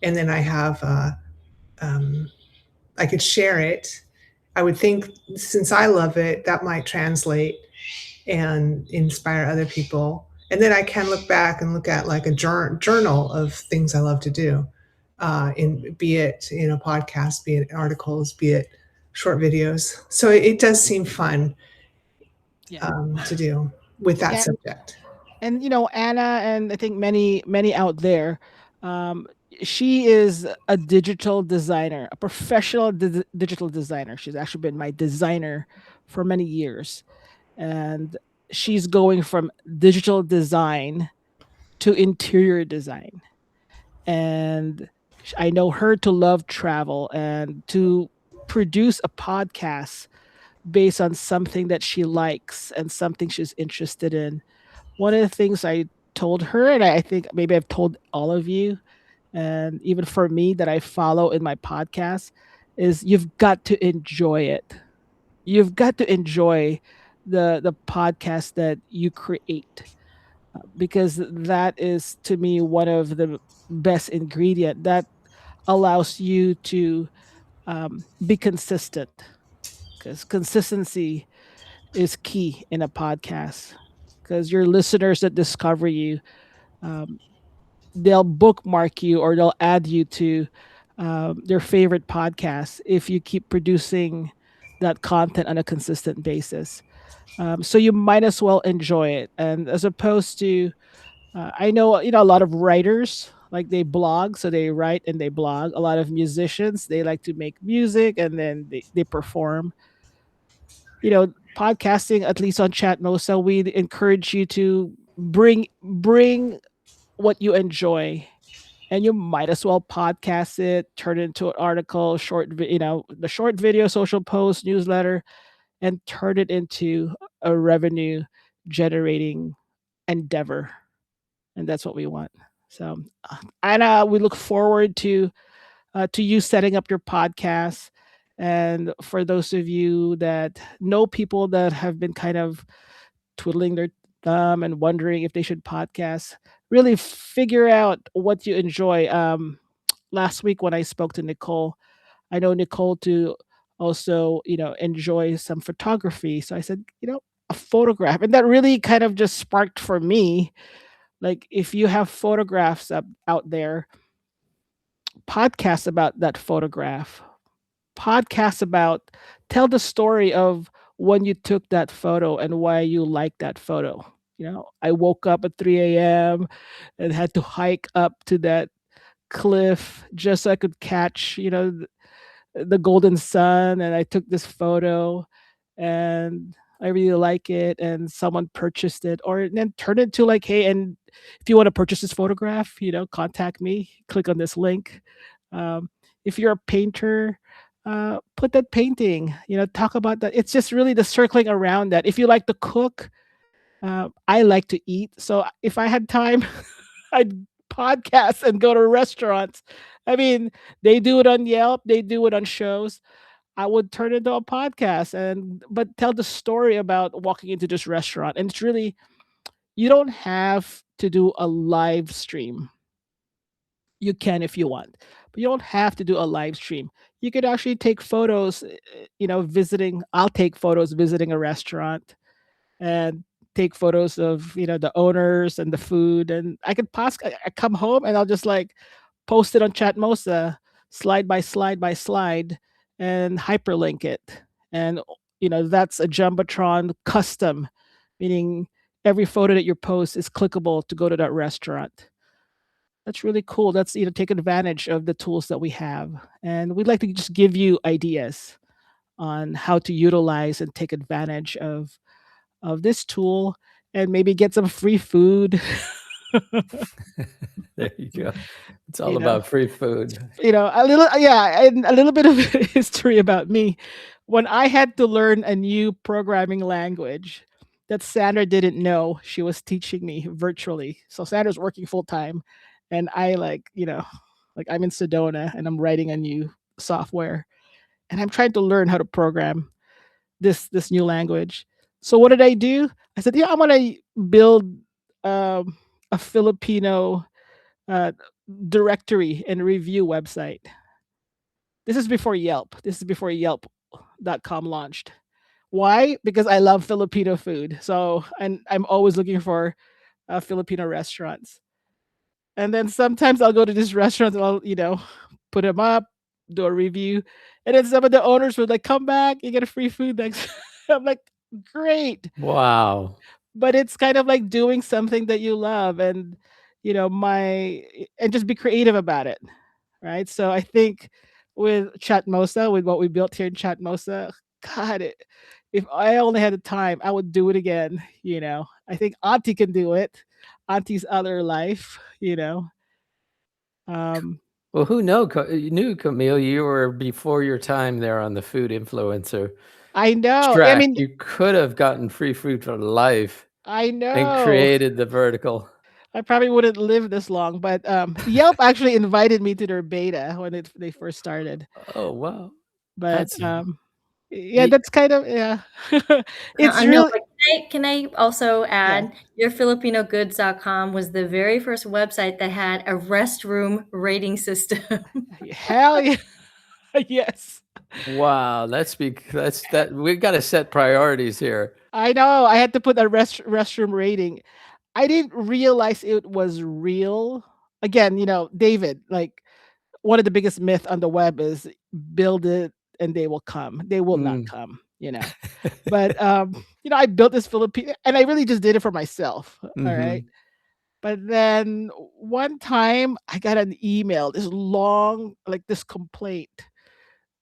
And then I have I could share it I would think since I love it, that might translate and inspire other people. And then I can look back and look at like a journal of things I love to do, in be it podcast, be it articles, be it short videos. So it does seem fun Yeah. to do with that And subject. Anna, and I think many out there, um, she is a digital designer, a professional digital designer. She's actually been my designer for many years, and she's going from digital design to interior design. And I know her to love travel and to produce a podcast based on something that she likes and something she's interested in. One of the things I told her, and I think maybe I've told all of you, and even for me that I follow in my podcast, is you've got to enjoy it. You've got to enjoy the podcast that you create, because that is to me one of the best ingredient that allows you to be consistent, because consistency is key in a podcast, because your listeners that discover you, um, they'll bookmark you or they'll add you to their favorite podcasts if you keep producing that content on a consistent basis. So you might as well enjoy it, and as opposed to I know a lot of writers, like they blog, so they write and they blog. A lot of musicians, they like to make music and then they perform. Podcasting, at least on Chatmosa, we encourage you to bring what you enjoy, and you might as well podcast it, turn it into an article, the short video, social post, newsletter, and turn it into a revenue generating endeavor. And that's what we want. So, Anna, we look forward to you setting up your podcast. And for those of you that know people that have been kind of twiddling their thumb and wondering if they should podcast, really figure out what you enjoy. Last week when I spoke to Nicole, I know Nicole to also, enjoy some photography. So I said, a photograph. And that really kind of just sparked for me, like, if you have photographs out there, podcast about that photograph, podcast about, tell the story of when you took that photo and why you like that photo. I woke up at 3 a.m. and had to hike up to that cliff just so I could catch, the golden sun, and I took this photo and I really like it, and someone purchased it, or then turn it to like, hey, and if you want to purchase this photograph, contact me, click on this link. um, if you're a painter, put that painting, talk about that. It's just really the circling around that. If you like to cook, I like to eat, so if I had time, I'd podcast and go to restaurants. I mean, they do it on Yelp, they do it on shows. I would turn it into a podcast, and but tell the story about walking into this restaurant. And it's really, you don't have to do a live stream. You can if you want, but you don't have to do a live stream. You could actually take photos, visiting. I'll take photos visiting a restaurant, and take photos of the owners and the food, and I could I come home and I'll just like post it on Chatmosa, slide by slide by slide, and hyperlink it. And that's a jumbotron custom, meaning every photo that you post is clickable to go to that restaurant. That's really cool. That's, take advantage of the tools that we have, and we'd like to just give you ideas on how to utilize and take advantage of this tool, and maybe get some free food. There you go. It's all You know, about free food. a little, yeah, and a little bit of history about me. When I had to learn a new programming language that Sandra didn't know, she was teaching me virtually. So Sandra's working full time, and I like I'm in Sedona and I'm writing a new software, and I'm trying to learn how to program this new language. So what did I do? I said, yeah, I'm gonna build um, a Filipino uh, directory and review website. This is before Yelp. discoverable.com launched. Why? Because I love Filipino food. So, and I'm always looking for Filipino restaurants. And then sometimes I'll go to this restaurant and I'll, put them up, do a review. And then some of the owners would like, come back, you get a free food next. I'm like, great. Wow. But it's kind of like doing something that you love and, and just be creative about it. Right. So I think with Chatmosa, with what we built here in Chatmosa, God, if I only had the time, I would do it again. I think Auntie can do it. Auntie's other life, Um, Well, you knew, Camille, you were before your time there on the food influencer I know. I track. mean, You could have gotten free food for life I and know. created the vertical. I probably wouldn't live this long, but Yelp actually invited me to their beta when they first started. Oh, wow. But That's yeah, that's kind of yeah. It's No, really but can I also yeah. add, yourfilipinogoods.com was the very first website that had a restroom rating system. Hell yeah. Yes. wow. That's that we've got to set priorities here. I know. I had to put a restroom rating. I didn't realize it was real. Again, David, like one of the biggest myth on the web is build it and they will come. They will not Mm. come. But I built this Filipino and I really just did it for myself. All right. Mhm. But then one time I got an email, this long, like this complaint.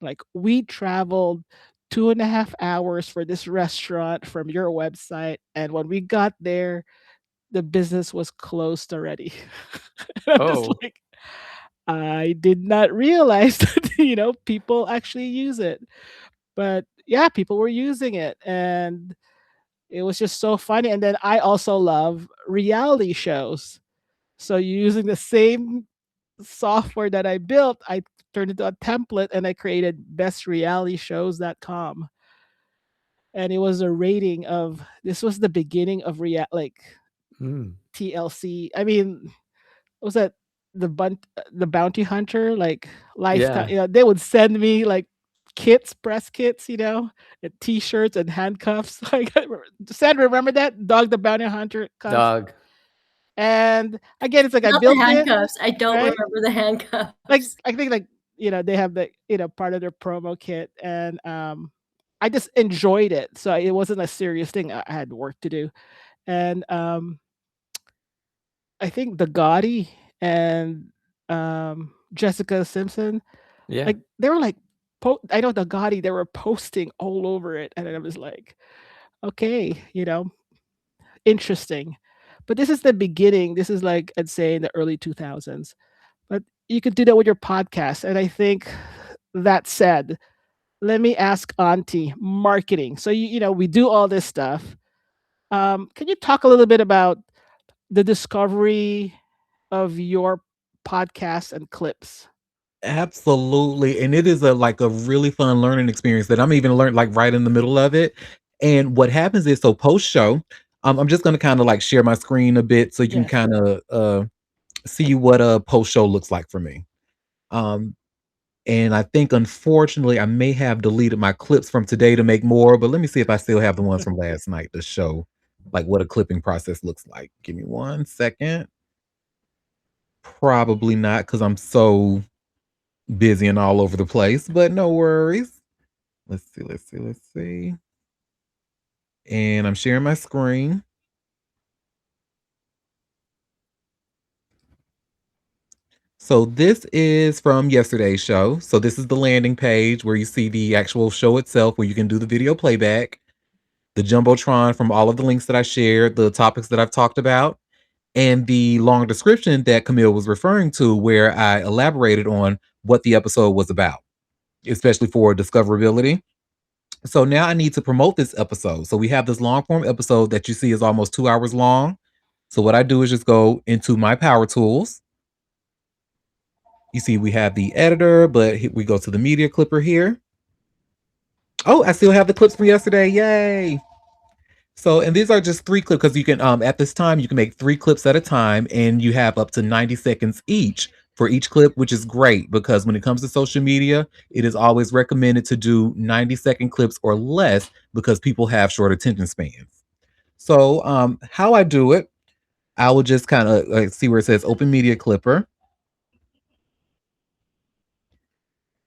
Like we traveled 2.5 hours for this restaurant from your website. And when we got there, the business was closed already. I'm just Oh. like, I did not realize that, people actually use it. But yeah, people were using it. And it was just so funny. And then I also love reality shows. So using the same software that I built, I turned it into a template and I created bestrealityshows.com. And it was a rating of this was the beginning of Mm. TLC. I mean, was that the bounty hunter, like lifetime, Yeah. they would send me like kits, press kits, and t-shirts and handcuffs. Like Sandra, remember that? Dog the Bounty Hunter cuff. Dog. And again, it's like I Not the built it, handcuffs. I don't right? remember the handcuffs. Like I think like they have the part of their promo kit, and I just enjoyed it. So it wasn't a serious thing. I had work to do, and I think the Gotti and Jessica Simpson, Yeah. like they were like, I know the Gotti, they were posting all over it, and I was like, okay, interesting. But this is the beginning. This is like I'd say in the early 2000s. But you could do that with your podcast, and I think that said, let me ask Auntie marketing. So we do all this stuff. Can you talk a little bit about the discovery of your podcast and clips? Absolutely, and it is a really fun learning experience that I'm even learning like right in the middle of it. And what happens is, so post show, I'm just gonna kind of like share my screen a bit so you can Yes. kind of see what a post show looks like for me. Um, and I think unfortunately I may have deleted my clips from today to make more, but let me see if I still have the ones from last night to show like what a clipping process looks like. Give me 1 second. Probably not because I'm so busy and all over the place, but no worries. Let's see. And I'm sharing my screen. So this is from yesterday's show. So this is the landing page where you see the actual show itself, where you can do the video playback, the Jumbotron from all of the links that I shared, the topics that I've talked about, and the long description that Camille was referring to, where I elaborated on what the episode was about, especially for discoverability. So now I need to promote this episode. So we have this long form episode that you see is almost 2 hours long. So what I do is just go into my power tools. You see, we have the editor, but we go to the media clipper here. Oh, I still have the clips from yesterday. Yay. So, and these are just 3 clips because you can, at this time, you can make 3 clips at a time and you have up to 90 seconds each for each clip, which is great because when it comes to social media, it is always recommended to do 90-second clips or less because people have short attention spans. So how I do it, I will just kind of see where it says open media clipper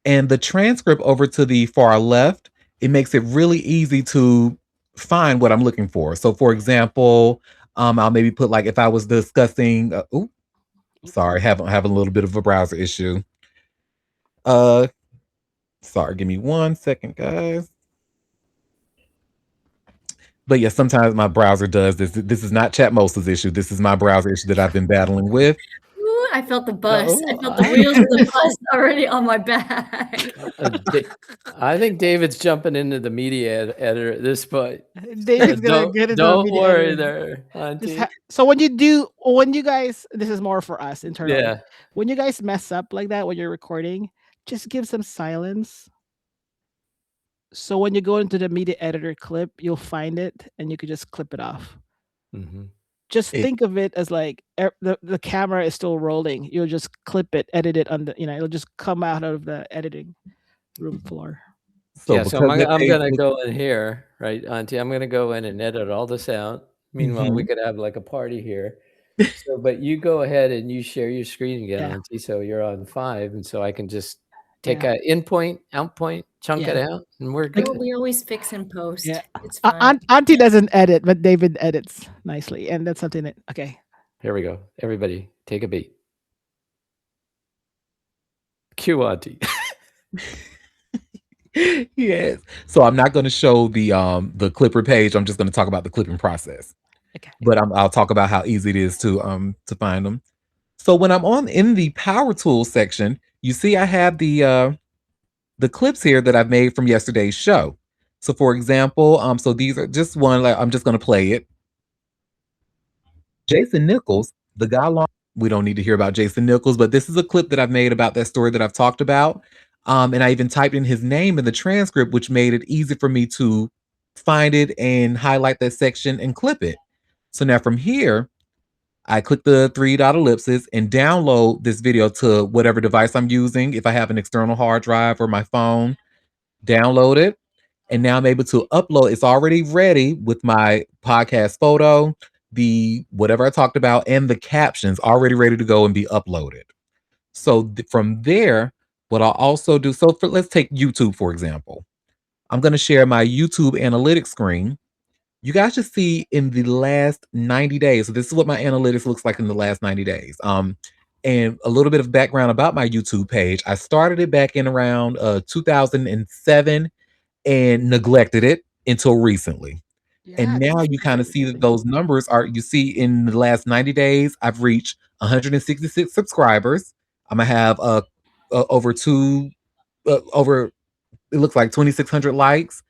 and the transcript over to the far left. It makes it really easy to find what I'm looking for. So for example, I'll maybe put like if I was discussing, sorry, having a little bit of a browser issue. Sorry, give me 1 second, guys. But yeah, sometimes my browser does this. This is not Chatmosa's issue. This is my browser issue that I've been battling with. Ooh, I felt the bus. I Oh, felt the wheels of the bus already on my back. I think David's jumping into the media editor at this point. David's gonna get into the Don't media worry editor. there, Auntie. So when you guys, this is more for us internally. Yeah. When you guys mess up like that when you're recording, just give some silence. So when you go into the media editor clip, you'll find it and you could just clip it off. Mhm. Just think of it as like the camera is still rolling. You'll just clip it, edit it on the, it'll just come out of the editing room floor. So Yeah, so because I'm gonna go in here, right, Auntie? I'm gonna go in and edit all this out. Meanwhile, we could have like a party here. So, but you go ahead and you share your screen again, Yeah. Auntie. So you're on 5, and so I can just take Yeah. a in point, out point, chunk it Yeah. out, and we're Like- good. We always fix and post. Yeah. It's fine. Auntie doesn't edit, but David edits nicely, and that's something that okay. Here we go. Everybody, take a beat. Cue Auntie. Yes. So I'm not going to show the clipper page. I'm just going to talk about the clipping process. Okay. But I'll talk about how easy it is to find them. So when I'm in the power tools section, you see I have the clips here that I've made from yesterday's show. So for example, so these are just one, like I'm just going to play it. Jason Nichols, the guy long. We don't need to hear about Jason Nichols, but this is a clip that I've made about that story that I've talked about. And I even typed in his name in the transcript, which made it easy for me to find it and highlight that section and clip it. So now from here, I click the 3-dot ellipses and download this video to whatever device I'm using. If I have an external hard drive or my phone, download it. And now I'm able to upload. It's already ready with my podcast photo, the whatever I talked about, and the captions already ready to go and be uploaded. So from there, what I'll also do, so let's take YouTube, for example. I'm going to share my YouTube analytics screen. You guys should see in the last 90 days. So this is what my analytics looks like in the last 90 days. And a little bit of background about my YouTube page. I started it back in around 2007 and neglected it until recently. Yeah, And now you kind of see that those numbers are, you see in the last 90 days, I've reached 166 subscribers. I'm gonna have over it looks like 2,600 likes,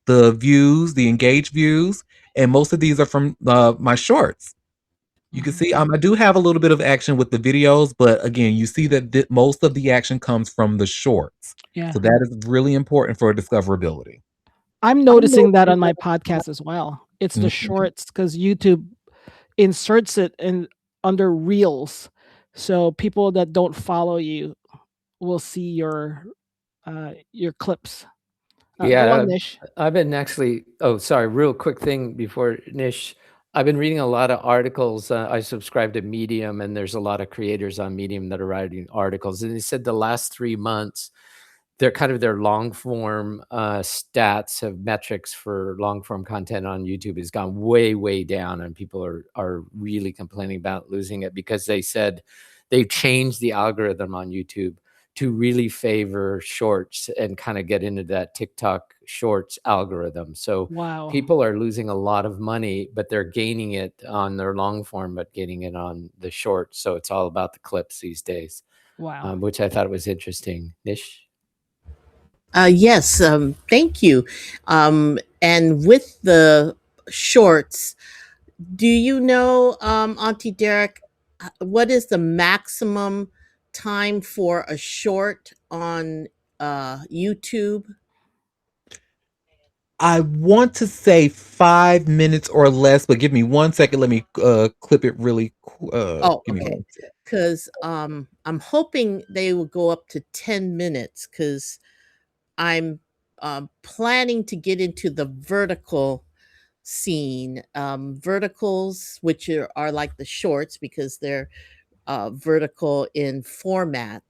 the views, the engaged views, and most of these are from my shorts. You can see I do have a little bit of action with the videos, but again, you see that most of the action comes from the shorts. Yeah. So that is really important for discoverability. I'm noticing that on my podcast as well. It's the Mhm. shorts because YouTube inserts it in under reels, so people that don't follow you will see your clips. Go Yeah, on, Nish. I've been actually. Oh, sorry. Real quick thing before Nish. I've been reading a lot of articles. I subscribe to Medium, and there's a lot of creators on Medium that are writing articles. And they said the last 3 months, they're kind of their long form stats of metrics for long form content on YouTube has gone way, way down, and people are really complaining about losing it because they said they've changed the algorithm on YouTube to really favor shorts and kind of get into that TikTok shorts algorithm. So Wow. people are losing a lot of money, but they're gaining it on their long form, but getting it on the short. So it's all about the clips these days, Wow. which I thought was interesting. Nish? Yes, thank you. And with the shorts, do you know, Auntie Derek, what is the maximum time for a short on YouTube? I want to say 5 minutes or less, but give me 1 second. Let me clip it really. Oh, Give me okay. 1 second. Because I'm hoping they will go up to 10 minutes because I'm planning to get into the vertical scene. Verticals, which are like the shorts because they're vertical in format.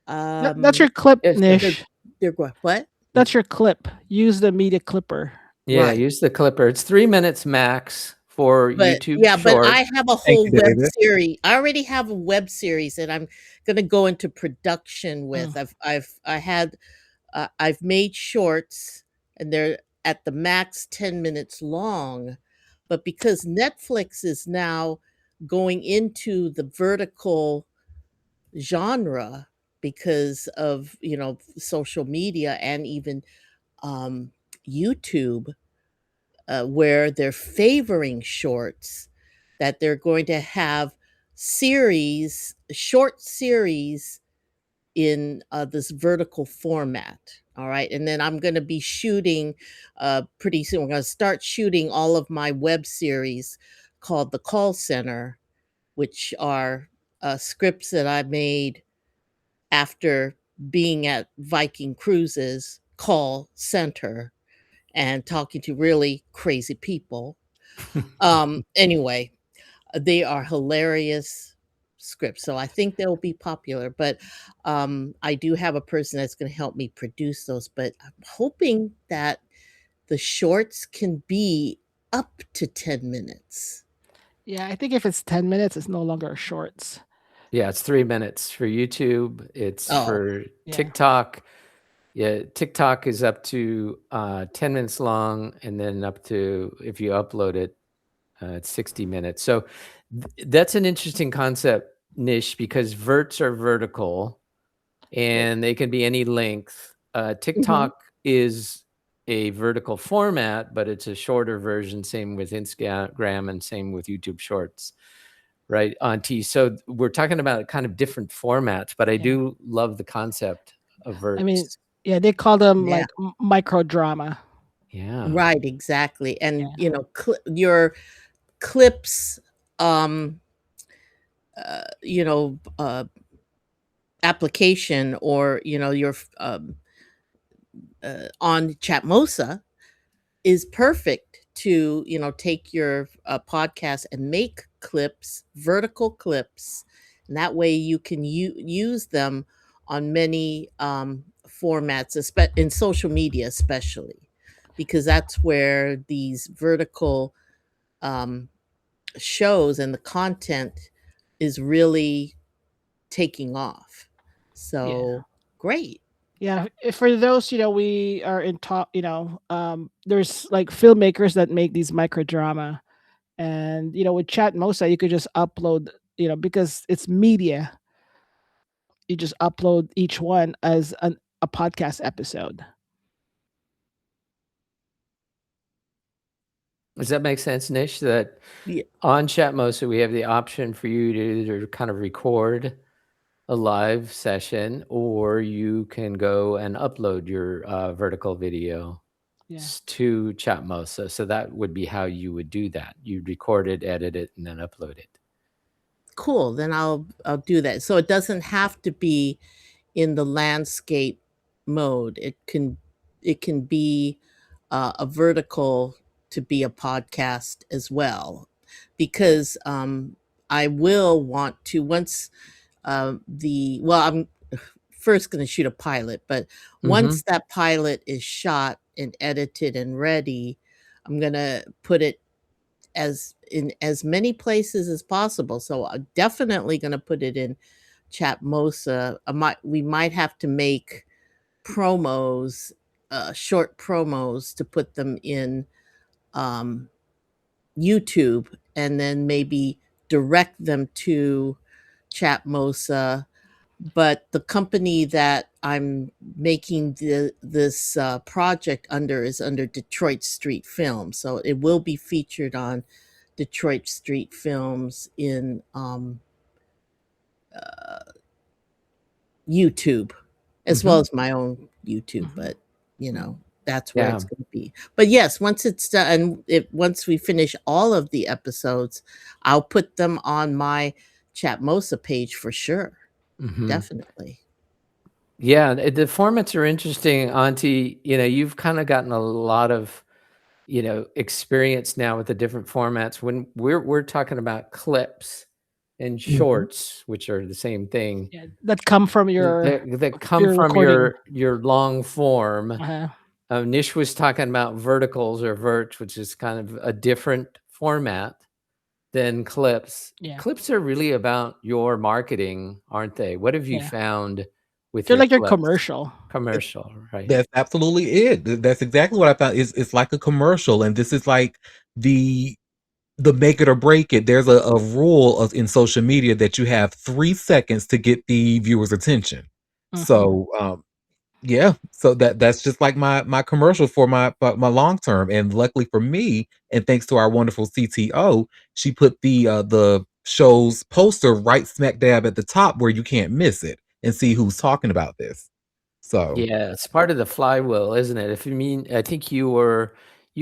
That's your clip, Yes, They're, Nish. they're what? That's your clip. Use the media clipper. yeah, Right. use the clipper. It's 3 minutes max for But YouTube yeah, but I Shorts. have a Thank whole you, web David. series. I already have a web series that I'm gonna go into production with. Mm. I've made shorts and they're at the max 10 minutes long. But because Netflix is now going into the vertical genre because of, social media and even um, YouTube, where they're favoring shorts, that they're going to have short series in this vertical format. All right. And then I'm going to be shooting pretty soon. We're going to start shooting all of my web series called The Call Center, which are scripts that I made after being at Viking Cruises call center and talking to really crazy people. Anyway, they are hilarious scripts, so I think they'll be popular. But I do have a person that's going to help me produce those. But I'm hoping that the shorts can be up to 10 minutes. Yeah, I think if it's 10 minutes, it's no longer shorts. Yeah, it's 3 minutes for YouTube. It's Oh, for Yeah. TikTok. Yeah, TikTok is up to 10 minutes long, and then up to, if you upload it, it's 60 minutes. So that's an interesting concept, Nish, because verts are vertical and they can be any length. TikTok is a vertical format, but it's a shorter version. Same with Instagram and same with YouTube Shorts, right, Auntie? So we're talking about kind of different formats, but I Yeah. do love the concept of verts. I mean, yeah, they call them Yeah. like micro drama. Yeah. right, exactly. And Yeah. your clips, um, you know, application or your on Chatmosa is perfect to take your podcast and make clips, vertical clips, and that way you can use them on many formats, in social media especially, because that's where these vertical um, shows and the content is really taking off. So great. Yeah, for those, we are in talk, there's like filmmakers that make these micro drama. And, with Chatmosa, you could just upload, because it's media, you just upload each one as a podcast episode. Does that make sense, Nish? That Yeah. on Chatmosa, we have the option for you to either kind of record a live session, or you can go and upload your vertical video Yeah. to Chatmosa. So that would be how you would do that. You'd record it, edit it, and then upload it. Cool. Then I'll do that. So it doesn't have to be in the landscape mode. It can be a vertical to be a podcast as well, because I will want to once I'm first going to shoot a pilot, but once that pilot is shot and edited and ready, I'm going to put it in as many places as possible. So I'm definitely going to put it in Chatmosa. We might have to make promos, short promos to put them in um, YouTube, and then maybe direct them to Chatmosa. But the company that I'm making this project under is under Detroit Street Films, so it will be featured on Detroit Street Films in YouTube, as well as my own YouTube. But that's where Yeah. it's going to be. But yes, once it's done, once we finish all of the episodes, I'll put them on my Chatmosa page for sure. Mhm. Definitely. Yeah, the formats are interesting, Auntie. You've kind of gotten a lot of, experience now with the different formats. When we're talking about clips and Mhm. shorts, which are the same thing, Yeah, that come from that come your from recording. your long form. Uh-huh. Nish was talking about verticals or verts, which is kind of a different format than clips. Yeah, Clips are really about your marketing, aren't they? What have you yeah. found with They're your like your clips? commercial. Commercial, right? That's absolutely it. That's exactly what I found. It's like a commercial, and this is like the the make it or break it. There's a rule in social media that you have 3 seconds to get the viewer's attention. Mhm. So yeah, so that's just like my commercial for my long term, and luckily for me, and thanks to our wonderful CTO, she put the show's poster right smack dab at the top where you can't miss it and see who's talking about this. So Yeah, it's part of the flywheel, isn't it? If you mean, I think you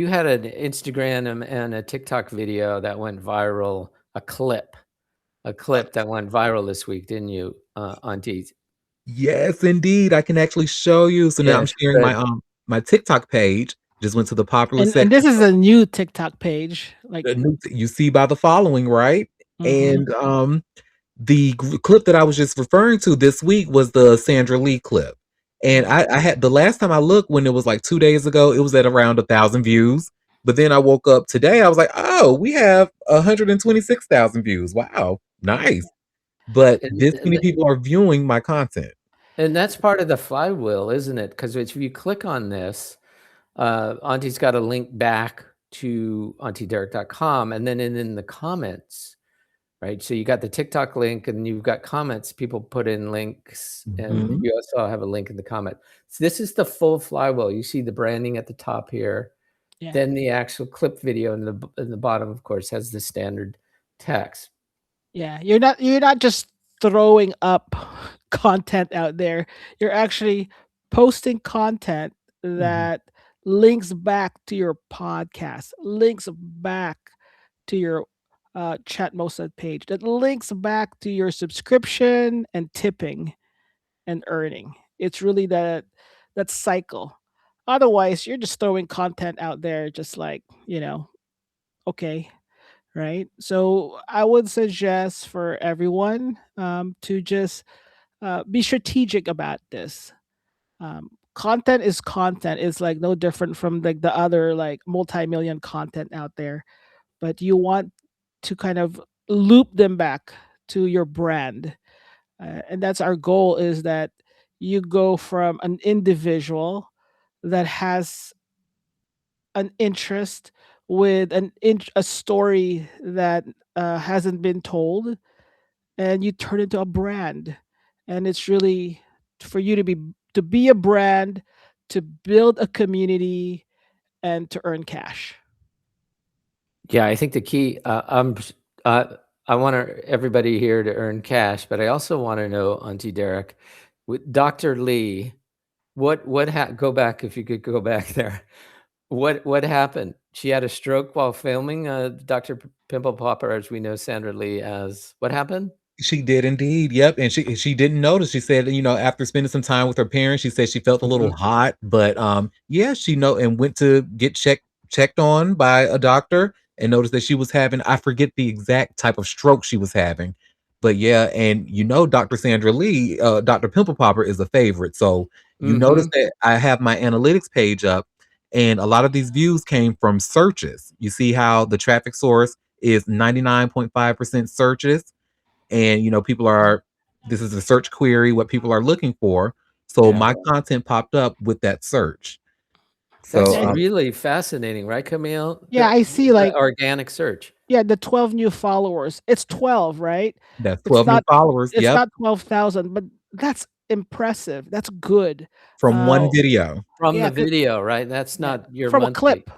had an Instagram and a TikTok video that went viral, a clip that went viral this week, didn't you, Auntie? yes, indeed, I can actually show you. So now I'm Yes, sharing good. my TikTok page. Just went to the popular And this section. is a new TikTok page. Like, The new you see by the following, right? mhm. And the clip that I was just referring to this week was the Sandra Lee clip. And Yeah. I had the last time I looked when it was like 2 days ago, it was at around 1,000 views. But then I woke up today, I was like, oh, we have 126,000 views. Wow, nice. But And, this and many people are viewing my content. and that's part of the flywheel, isn't it? Because if you click on this, Auntie's got a link back to auntiederek.com, and then in the comments, right? So you got the TikTok link, and you've got comments. People put in links, and Mhm. you also have a link in the comment. So this is the full flywheel. You see the branding at the top here, Yeah. then the actual clip video in the bottom, of course, has the standard text. Yeah. You're not just throwing up content out there. You're actually posting content Mhm. that links back to your podcast, links back to your Chatmosa page, that links back to your subscription and tipping and earning. It's really that cycle. Otherwise, you're just throwing content out there just like, okay, right? So I would suggest for everyone to just be strategic about this. Content is content. It's like no different from like the other like multi-million content out there, but you want to kind of loop them back to your brand. And that's our goal, is that you go from an individual that has an interest with a story that hasn't been told, and you turn into a brand. And it's really for you to be a brand, to build a community, and to earn cash. Yeah, I think the key. I want everybody here to earn cash, but I also want to know, Auntie Derek, with Dr. Lee, go back if you could go back there. What happened? She had a stroke while filming Dr. Pimple Popper, as we know Sandra Lee as. What happened? She did indeed. Yep, and she didn't notice. She said, after spending some time with her parents, she said she felt a little Mhm. hot, but yeah, she know and went to get checked on by a doctor and noticed that she was having, I forget the exact type of stroke she was having. But yeah, and Dr. Sandra Lee, Dr. Pimple Popper is a favorite. So you notice Mhm. that I have my analytics page up, and a lot of these views came from searches. You see how the traffic source is 99.5% searches, and people are, this is a search query, what people are looking for, so Yeah. my content popped up with that search. So That's Yeah, really fascinating, right, Camille? yeah, I see. The Like, organic search. yeah, the 12 new followers. It's 12, right? that's It's 12 new not followers, it's yep, not 12,000, but that's impressive. That's good. from Uh, one video. From yeah, the video, right? That's yeah, not your from a monthly. clip,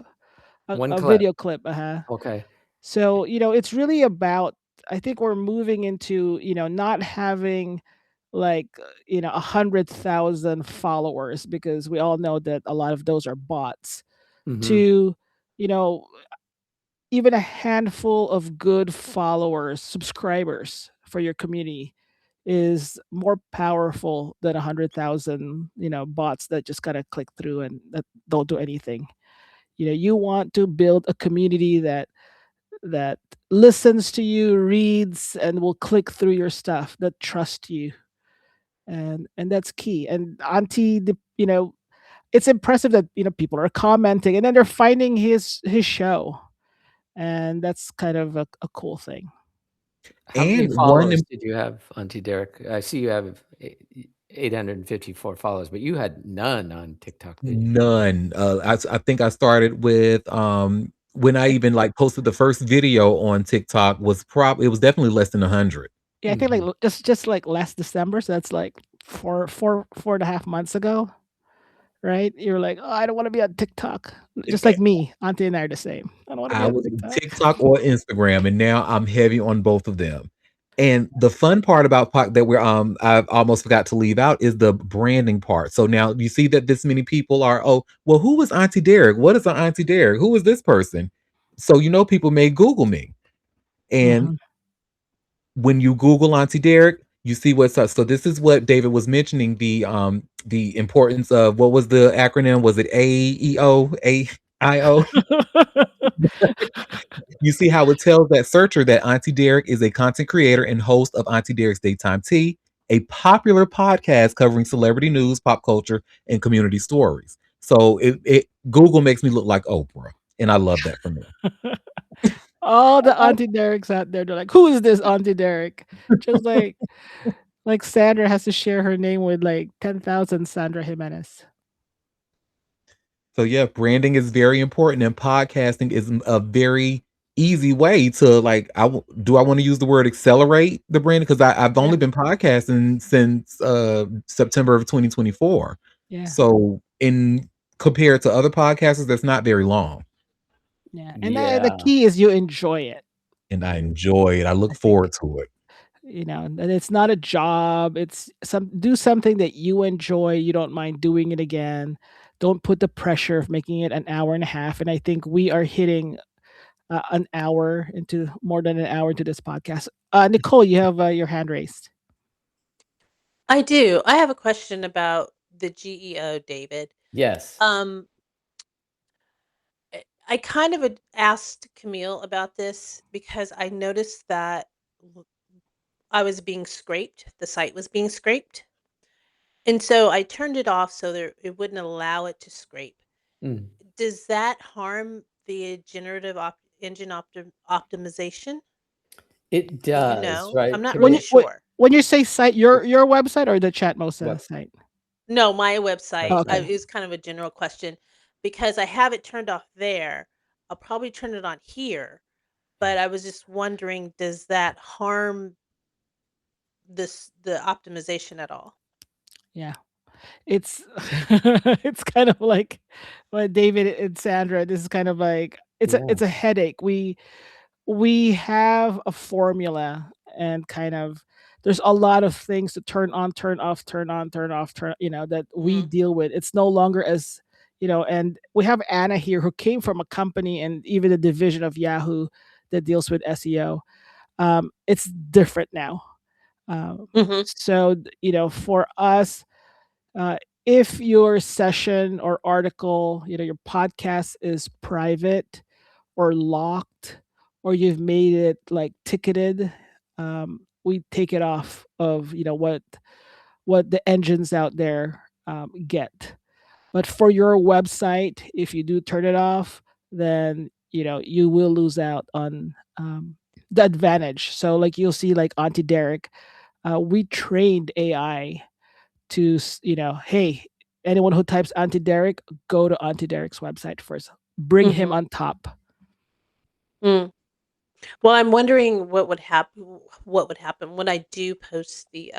One a clip. video clip. Uh-huh. Okay. So, it's really about, I think we're moving into, not having like 100,000 followers, because we all know that a lot of those are bots, Mhm. to you know even a handful of good followers, subscribers for your community is more powerful than 100,000 bots that just gotta click through and that don't do anything. You want to build a community that listens to you, reads, and will click through your stuff, that trust you, and that's key. And it's impressive that people are commenting and then they're finding his show, and that's kind of a cool thing. How many And one followers did you have, Auntie Derek? I see you have 854 followers, but you had none on TikTok, did you? None. I think I started with, when I even, like, posted the first video on TikTok was it was definitely less than 100. Yeah, I think like Mhm. just like last December, so that's like 4.5 months ago, right? You're like, oh, I don't want to be on TikTok, just like me. Auntie and I are the same. I don't want to be I on was on TikTok. TikTok or Instagram, and now I'm heavy on both of them. And the fun part about that I've almost forgot to leave out is the branding part. So now you see that this many people are, oh, well, who was Auntie Derek? What is an Auntie Derek? Who is this person? So people may Google me. And Mhm. when you Google Auntie Derek, you see what's up. So this is what David was mentioning, the importance of, what was the acronym? Was it AEO? AIO? You see how it tells that searcher that Auntie Derek is a content creator and host of Auntie Derek's Daytime Tea, a popular podcast covering celebrity news, pop culture, and community stories. So Google makes me look like Oprah, and I love that for me. All the Auntie Dereks out there, they're like, who is this Auntie Derek? Just like Sandra has to share her name with like 10,000 Sandra Jimenez. So yeah, branding is very important, and podcasting is a very easy way to, like. Do I want to use the word accelerate the branding? Because I've Yeah, only been podcasting since September of 2024. yeah, So in compared to other podcasters, that's not very long, yeah. And the Yeah. key is you enjoy it. and I enjoy it. I I look think forward to it. that it's not a job. It's do something that you enjoy. You don't mind doing it again. Don't put the pressure of making it an hour and a half. And I think we are hitting an hour into more than an hour into this podcast. Nicole, you have your hand raised. I do. I have a question about the GEO, David. Yes. Um, I kind of had asked Camille about this because I noticed that w- I was being scraped. The site was being scraped. And so I turned it off so there it wouldn't allow it to scrape. Mm. Does that harm the engine optimization? It Do you does, know? I'm right, not When really you Camille? sure. when you say site, your website or the Chatmosa Web site? No, my website. Okay. It was kind of a general question because I have it turned off there. I'll probably turn it on here, but I was just wondering, does that harm the optimization at all? Yeah. It's it's kind of like David and Sandra. This is kind of like Yeah. it's a headache. We have a formula, and kind of there's a lot of things to turn on, turn off, turn on, turn off, that we Mhm. deal with. It's no longer as and we have Anna here who came from a company and even a division of Yahoo that deals with SEO. It's different now. Mhm. So for us, uh, if your session or article, your podcast is private or locked, or you've made it like ticketed, we take it off of what the engines out there get. But for your website, if you do turn it off, then you will lose out on the advantage. So like you'll see like Auntie Derek, we trained AI to hey, anyone who types Auntie Derek, go to Auntie Derek's website first, bring him Mhm. on top. Mm. Well, I'm wondering what would happen when I do post the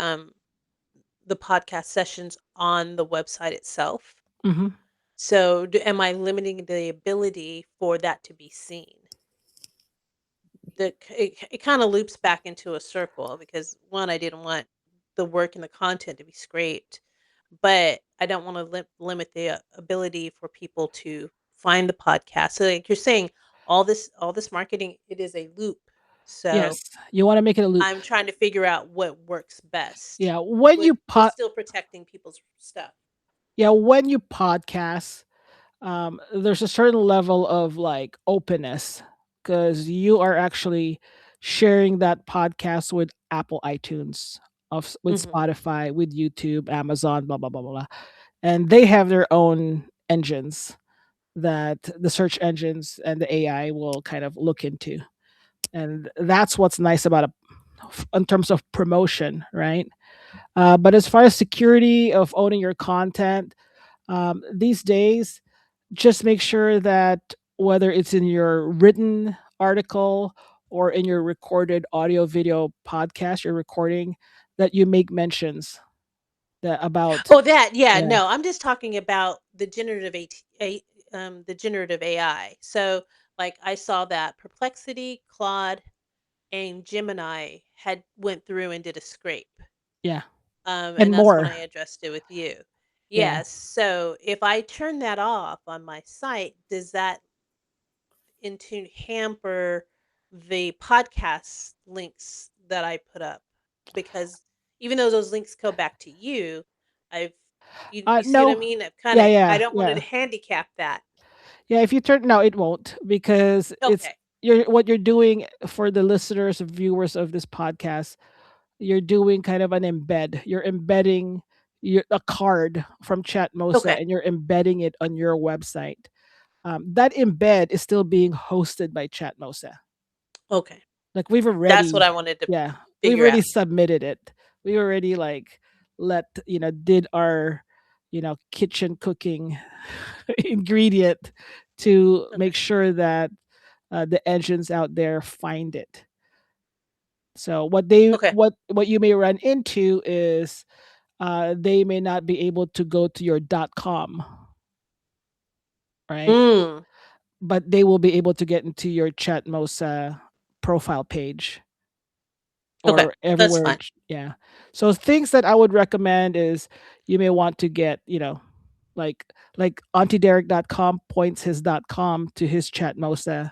podcast sessions on the website itself. Hmm. So, am I limiting the ability for that to be seen? It kind of loops back into a circle because one, I didn't want the work and the content to be scraped, but I don't want to limit the ability for people to find the podcast. So, like you're saying, all this marketing, it is a loop. So Yes, you want to make it a loop. I'm trying to figure out what works best Yeah, when with you but pod, still protecting people's stuff. yeah, when you podcast, there's a certain level of like openness because you are actually sharing that podcast with Apple iTunes, with Mhm. Spotify, with YouTube, Amazon, blah blah blah blah, blah. And they have their own engines that the search engines and the AI will kind of look into, and that's what's nice about in terms of promotion, right? But as far as security of owning your content, these days, just make sure that whether it's in your written article or in your recorded audio video podcast you're recording, that you make mentions that about, Oh, that yeah, yeah, no, I'm just talking about the generative AI. So, like, I saw that Perplexity, Claude, and Gemini had went through and did a scrape. yeah, And and that's when I more, addressed it with you. yeah. Yes. So if I turn that off on my site, does that into hamper the podcast links that I put up? Because even though those links go back to you, I've you see what I No, mean? yeah, I yeah, don't want to yeah, handicap that. yeah. If you turn, no, it won't, because it's, Okay. you're what you're doing for the listeners, viewers of this podcast. You're doing kind of an embed. You're embedding a card from Chatmosa Okay. and you're embedding it on your website. That embed is still being hosted by Chatmosa. Okay. Like we've That's what already, I wanted to yeah, we've figure already out. submitted it. We already like did our kitchen cooking ingredient to Okay. make sure that the engines out there find it. So Okay. what you may run into is they may not be able to go to your .com, right? Mm. But they will be able to get into your Chatmosa profile page Okay. or That's everywhere. fine. Yeah. So things that I would recommend is you may want to get, like auntiederek.com points his .com to his Chatmosa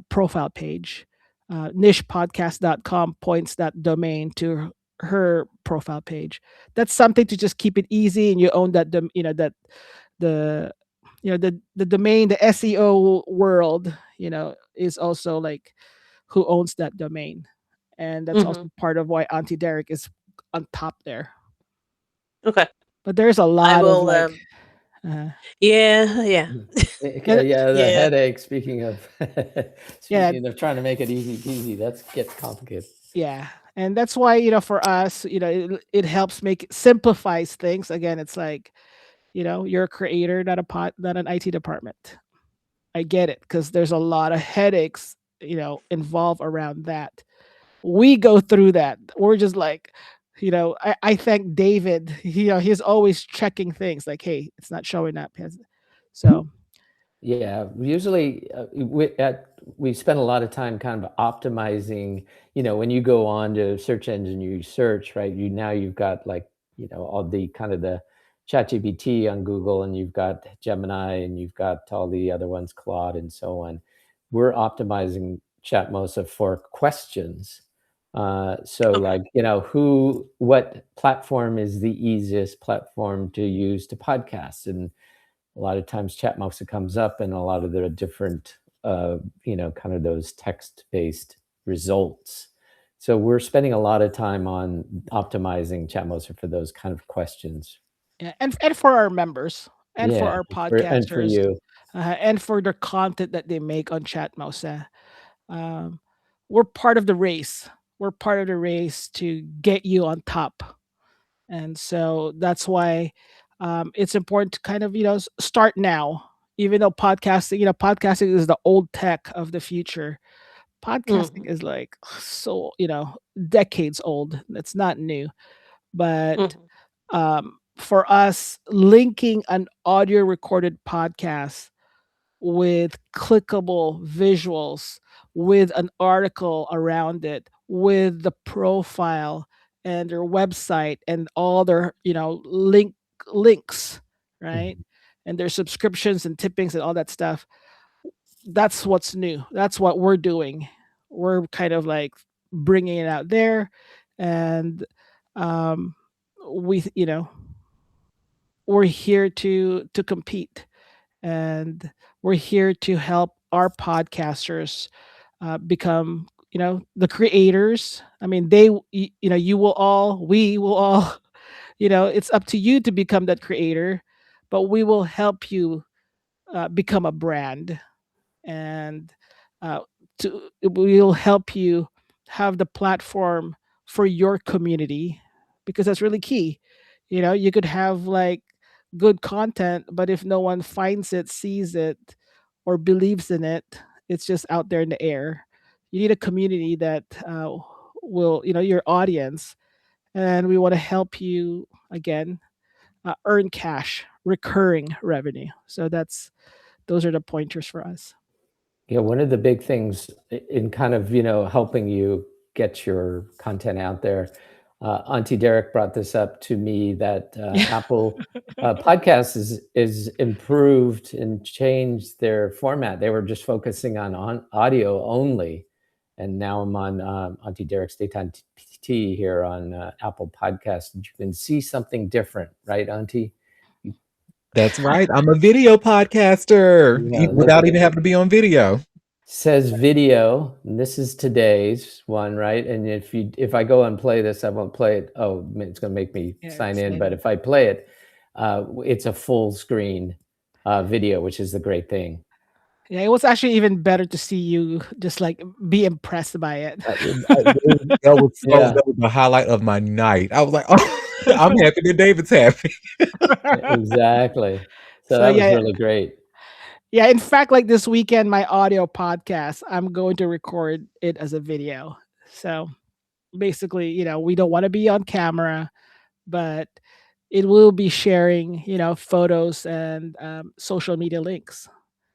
profile page. Nishpodcast.com points that domain to her profile page. That's something to just keep it easy, and you own that. That the the domain, the SEO world, is also like who owns that domain, and that's Mhm. also part of why Auntie Derek is on top there. Okay. But there's a I lot of will like, uh, yeah, yeah. and Yeah, the Yeah. headache. Speaking of yeah, speaking of trying to make it easy peasy, that gets complicated. yeah, and that's why for us, it helps simplifies things. Again, it's like you're a creator, not an IT department. I get it because there's a lot of headaches involved around that. We go through that. We're just like, I thank David. He's always checking things like, hey, it's not showing up. So Yeah, usually we spend a lot of time kind of optimizing. When you go on to search engine, you search, right? You've got like all the kind of the ChatGPT on Google, and you've got Gemini, and you've got all the other ones, Claude, and so on. We're optimizing Chatmosa for questions. So Okay. like what platform is the easiest platform to use to podcast, and a lot of times Chatmosa comes up in a lot of the different, kind of those text-based results. So we're spending a lot of time on optimizing Chatmosa for those kind of questions. yeah, and for our members and for Yeah, our and for podcasters, you. and for the content that they make on Chatmosa, um, we're part of the race. We're part of the race to get you on top. And so that's why it's important to kind of start now, even though podcasting is the old tech of the future. Podcasting Mhm. is like so decades old. It's not new, but Mhm. for us, linking an audio recorded podcast with clickable visuals, with an article around it, with the profile and their website and all their links, right? Mhm. And their subscriptions and tippings and all that stuff. That's what's new. That's what we're doing. We're kind of like bringing it out there, and um, we we're here to compete, and we're here to help our podcasters become the creators. I mean, you will all, we will all, it's up to you to become that creator, but we will help you become a brand, and uh, we'll help you have the platform for your community, because that's really key. You could have like good content, but if no one finds it, sees it, or believes in it, it's just out there in the air. You need a community that will, your audience, and we want to help you again earn cash, recurring revenue. So those are the pointers for us. Yeah, one of the big things in kind of, helping you get your content out there, Auntie Derek brought this up to me that Yeah. Apple Podcasts is improved and changed their format. They were just focusing on audio only, and now I'm on Auntie Derek's Daytime Tea here on Apple Podcasts. You can see something different, right, Auntie? That's right. I'm a video podcaster Yeah, look without at even it. having to be on video. Says video, and this is today's one, right? And if I go and play this, I won't play it. Oh, it's going to make me Yeah, sign in. sign But in. if I play it, it's a full screen video, which is the great thing. Yeah, it was actually even better to see you just like be impressed by it. That was the highlight of my night. I was like, oh, I'm happy that David's happy. Exactly. So So that was yeah, really great. yeah. In fact, like this weekend, my audio podcast, I'm going to record it as a video. So basically, we don't want to be on camera, but it will be sharing, photos and social media links,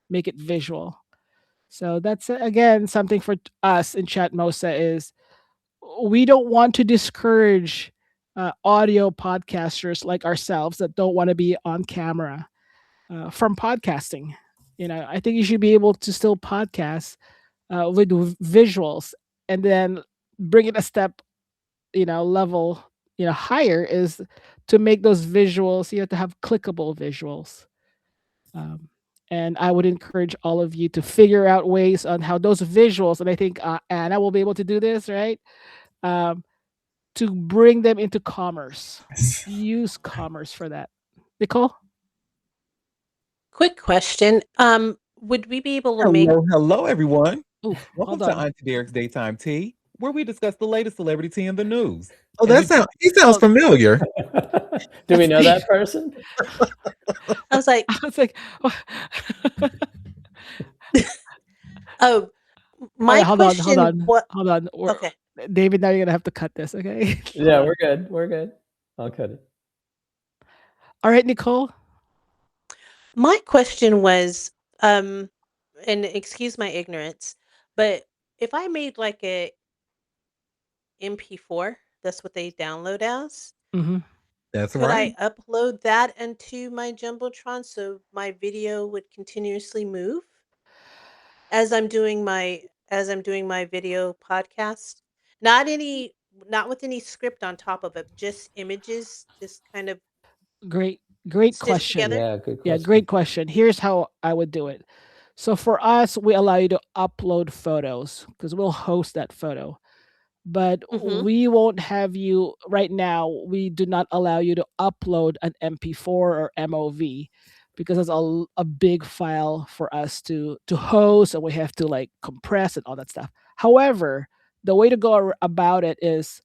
make it visual. So that's again something for us in Chatmosa is we don't want to discourage audio podcasters like ourselves that don't want to be on camera from podcasting. I think you should be able to still podcast with visuals, and then bring it a step, level, higher is to make those visuals. You have to have clickable visuals. Um, and I would encourage all of you to figure out ways on how those visuals, and I think Anna will be able to do this, right? Um, to bring them into commerce. Use commerce for that. Nicole? Quick question. Would we be able to make Hello, everyone. Ooh, Welcome hold to on. Auntie Derek's Daytime Tea, where we discuss the latest celebrity tea in the news. Oh, And we- he sounds oh, familiar. Do we that's know Dave. that person? I was like, I was like, oh, all my right, hold on, question, what hold on. okay. David, now you're gonna have to cut this, okay? Hold Yeah, on. we're good. We're good. I'll cut it. All right, Nicole. My question was, and excuse my ignorance, but if I made like a MP4, that's what they download as, Hmm. That's could I right. upload that into my Jumbotron so my video would continuously move as I'm doing my video podcast? Not any not with any script on top of it, just images just kind of Great, great stitched question. together? Yeah, good Yeah, question. great question. Here's how I would do it. So for us, we allow you to upload photos because we'll host that photo. But Mhm. we won't have you right now. We do not allow you to upload an MP4 or MOV because it's a big file for us to host, and we have to like compress and all that stuff. However, the way to go about it is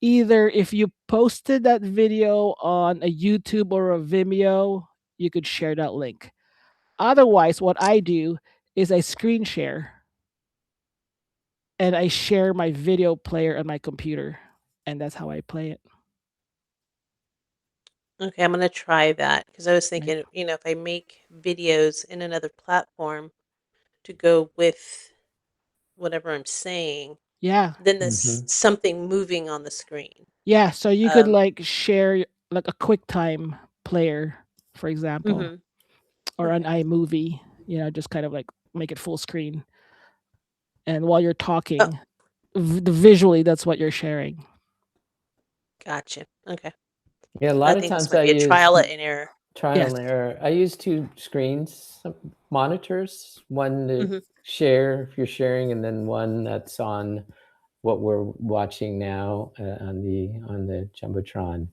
either if you posted that video on a YouTube or a Vimeo, you could share that link. Otherwise, what I do is I screen share and I share my video player on my computer, and that's how I play it. Okay, I'm gonna try that because I was Right. thinking, if I make videos in another platform to go with whatever I'm saying, Yeah. than this something moving on the screen. Yeah. So you could Um, like share like a QuickTime player, for example, mhm. or an Okay. iMovie, just kind of like make it full screen. And while you're Oh, talking, visually, that's what you're sharing. gotcha. Okay. Yeah, a I lot of think this times might I be a use trial and error. Yes. trial and error. I use two screens, monitors, one to Hmm. share if you're sharing, and then one that's on what we're watching now on the jumbotron.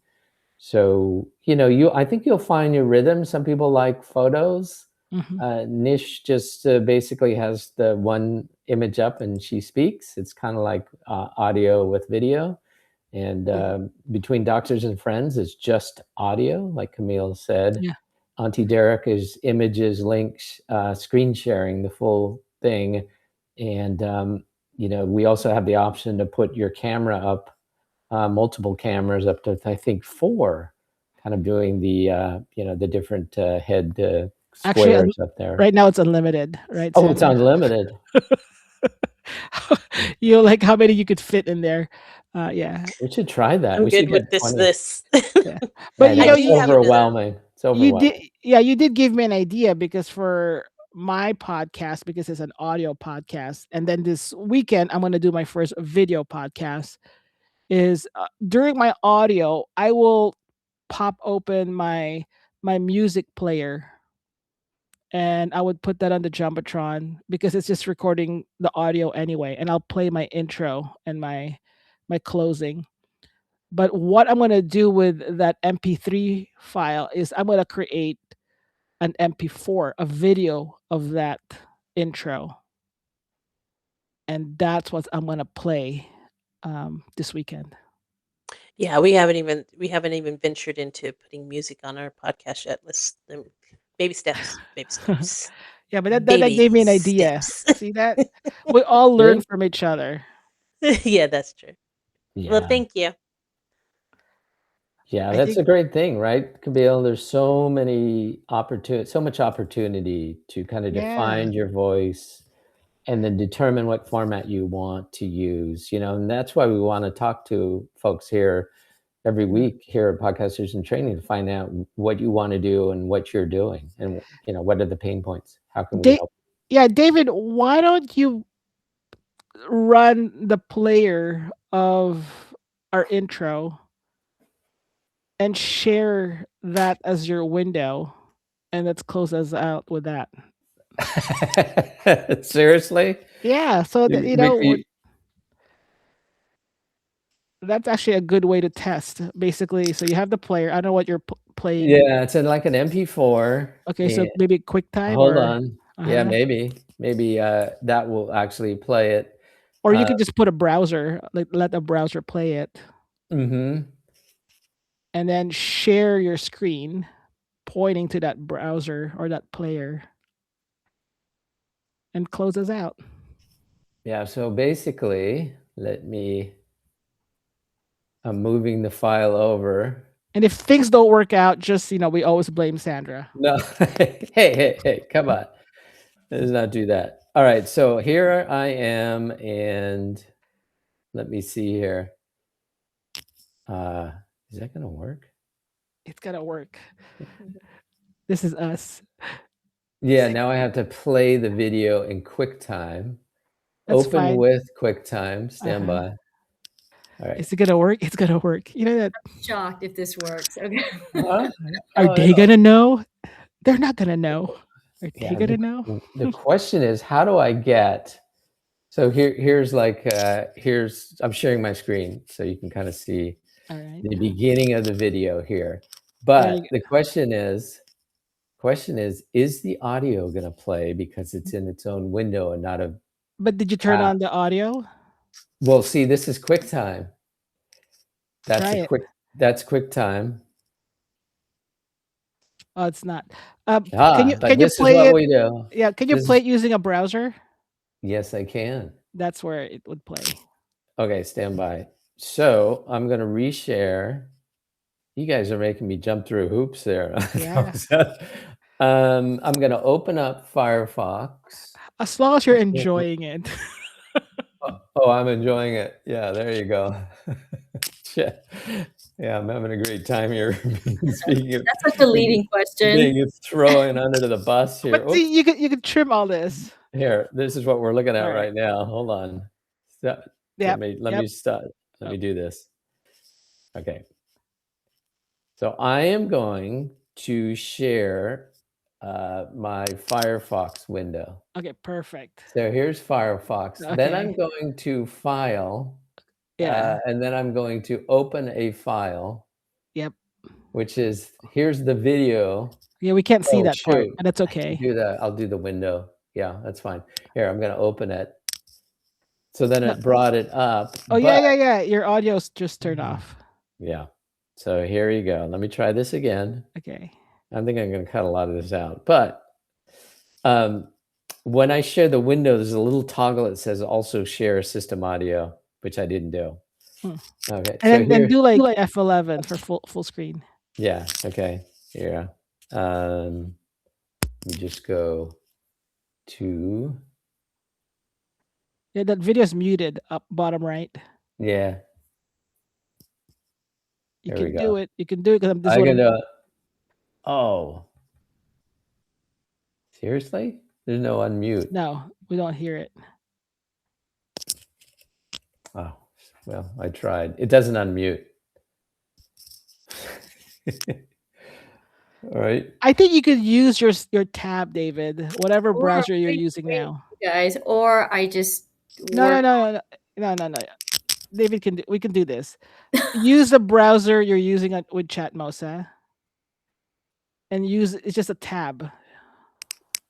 So I think you'll find your rhythm. Some people like photos. Hmm. Nish just basically has the one image up and she speaks. It's kind of like audio with video. And Hmm. between doctors and friends, it's just audio, like Camille said. Yeah. Auntie Derek is images, links, screen sharing, the full thing. And we also have the option to put your camera up, multiple cameras up to I think 4, kind of doing the different head Actually, squares up there. right now it's unlimited, right, Oh, it's Sandra? unlimited. Like how many you could fit in there. Yeah. We should try that. I'm We good should with get this. 20. This. Yeah. I But know I it's do have another. overwhelming. It's you did overwhelming. you did give me an idea because for my podcast, because it's an audio podcast, and then this weekend I'm going to do my first video podcast, is during my audio, I will pop open my music player and I would put that on the Jumbotron because it's just recording the audio anyway, and I'll play my intro and my closing. But what I'm gonna do with that MP3 file is I'm gonna create an MP4, a video of that intro, and that's what I'm gonna play this weekend. Yeah, we haven't even ventured into putting music on our podcast yet. Baby steps, baby steps, Yeah, but that baby gave me an idea. steps. See that? We all learn See? from each other. Yeah, that's true. Well, Yeah. thank you. Yeah, I that's think a great thing, right, Camille? There's so much opportunity to kind of yeah. define your voice and then determine what format you want to use, and that's why we want to talk to folks here every Yeah. week here at Podcasters in Training to find out what you want to do and what you're doing and what are the pain points? How can we Da- help? yeah, David, why don't you run the player of our intro and share that as your window, and let's close us out with that. Seriously? Yeah, so that You make me that's actually a good way to test. Basically, so you have the player. I don't know what you're playing. Yeah, it's in like an MP4 Okay, so and maybe QuickTime hold or on. Yeah, uh-huh. maybe that will actually play it. Or you Uh, could just put a browser, like let the browser play it, mhm. and then share your screen pointing to that browser or that player and close us out. Yeah, so basically, I'm moving the file over. And if things don't work out, just we always blame Sandra. No, hey, come on. Let's not do that. All right, so here I am, and let me see here. Is that gonna work? It's gonna work. This is us. Yeah, now I have to play the video in QuickTime. That's Open fine. with QuickTime. Stand Uh-huh. by. All right. Is it gonna work? It's gonna work. You know that. Shocked if this works. Okay. Huh? Are Oh, they gonna know? They're not gonna know. Are they yeah. gonna know? The question is, how do I get? So here's I'm sharing my screen so you can kind of see All right. the beginning of the video here. There you But go. the question is the audio going to play because it's in its own window and not a But did you turn app? on the audio? Well, see, this is QuickTime. Try it. That's QuickTime. Oh, it's not. But Can you this is play what it? we do. Yeah, can you This play is it using a browser? Yes, I can. That's where it would play. Okay, stand by. So I'm going to reshare. You guys are making me jump through hoops there. Yeah. I'm going to open up Firefox. As long as you're enjoying it. Oh, I'm enjoying it. Yeah, there you go. Yeah, yeah, I'm having a great time here. Speaking of That's such a leading question. being thrown under the bus here. But see, Oops. you could trim all this. Here, this is what we're looking at All right. right now. Hold on. Stop. Yep. Let Yep. me stop. Let Oh. me do this. Okay. So I am going to share my Firefox window. Okay. Perfect. So here's Firefox. Then I'm Okay. going to File, Yeah. and then I'm going to open a file, Yep. which is, here's the video. Yeah, we can't see Oh, that part, shoot. but that's I can okay. do that. I'll do the window. Yeah, that's fine. Here, I'm going to open it. So then No. it brought it up. Oh yeah, yeah, yeah. Your audio's just turned off. Yeah. So here you go. Let me try this again. Okay. I think I'm going to cut a lot of this out. But when I share the window, there's a little toggle that says also share system audio, which I didn't do. Okay. And then do like F11 for full screen. Yeah. Okay. Here. Let me just go to. Yeah, that video's muted up bottom right. Yeah. You There we can go. do it. You can do it because this I is what can I'm. do it. Oh. Seriously? There's no unmute. No, we don't hear it. Oh, well, I tried. It doesn't unmute. All right. I think you could use your tab, David, whatever Or browser you're wait, using now. guys, or I just No. David can do. We can do this. Use the browser you're using with Chatmosa, and it's just a tab.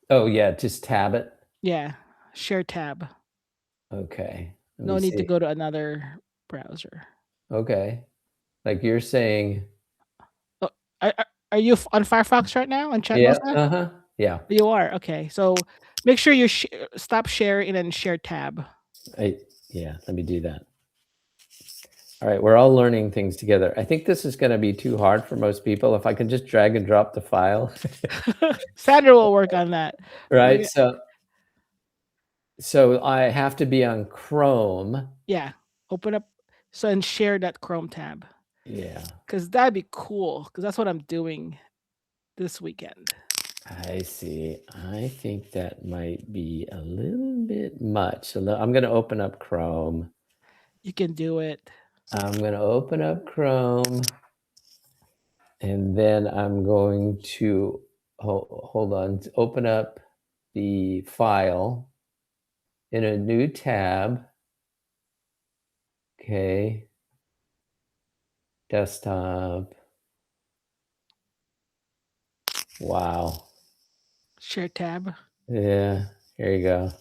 Oh yeah, just tab it. Yeah, share tab. Okay. No need to go to another browser. Okay. Like you're saying. Oh, are you on Firefox right now on Yeah. Chatmosa? Yeah. You are. Okay. So make sure you stop sharing and then share tab. Yeah. Let me do that. All right. We're all learning things together. I think this is going to be too hard for most people. If I can just drag and drop the file. Sandra will work on that. Right. So I have to be on Chrome. Yeah. Open up and share that Chrome tab. Yeah. Because that'd be cool. Because that's what I'm doing this weekend. I see. I think that might be a little bit much. So I'm going to open up Chrome. You can do it. I'm going to open up Chrome. And then I'm going to, hold on, open up the file in a new tab. Okay. Desktop. Wow. Share tab. Yeah. Here you go.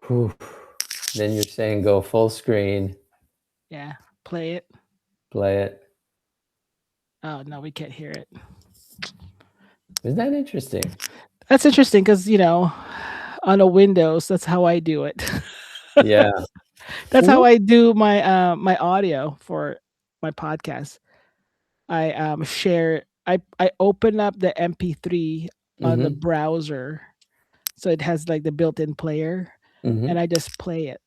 Whew. Then you're saying go full screen. Yeah. Play it. Play it. Oh, no, we can't hear it. Isn't that interesting? That's interesting because, on a Windows, that's how I do it. Yeah. That's how I do my my audio for my podcast. I share. I open up the MP3 on the browser, so it has like the built-in player, and I just play it.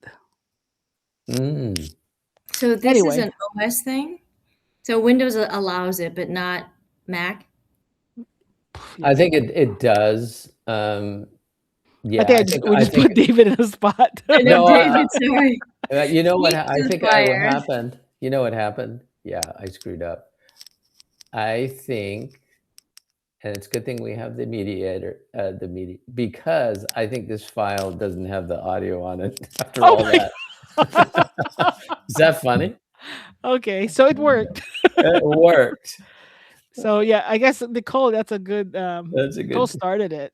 So this is an OS thing. So Windows allows it, but not Mac. I think it does. Yeah, I think we just put David in a spot. No, David, sorry. You know what? I think what happened. You know what happened? Yeah, I screwed up. I think, and it's a good thing we have the mediator, because I think this file doesn't have the audio on it after all that. Is that funny? Okay, so it worked. It worked. So yeah, I guess Nicole, that's a good. That's a good. Nicole started it.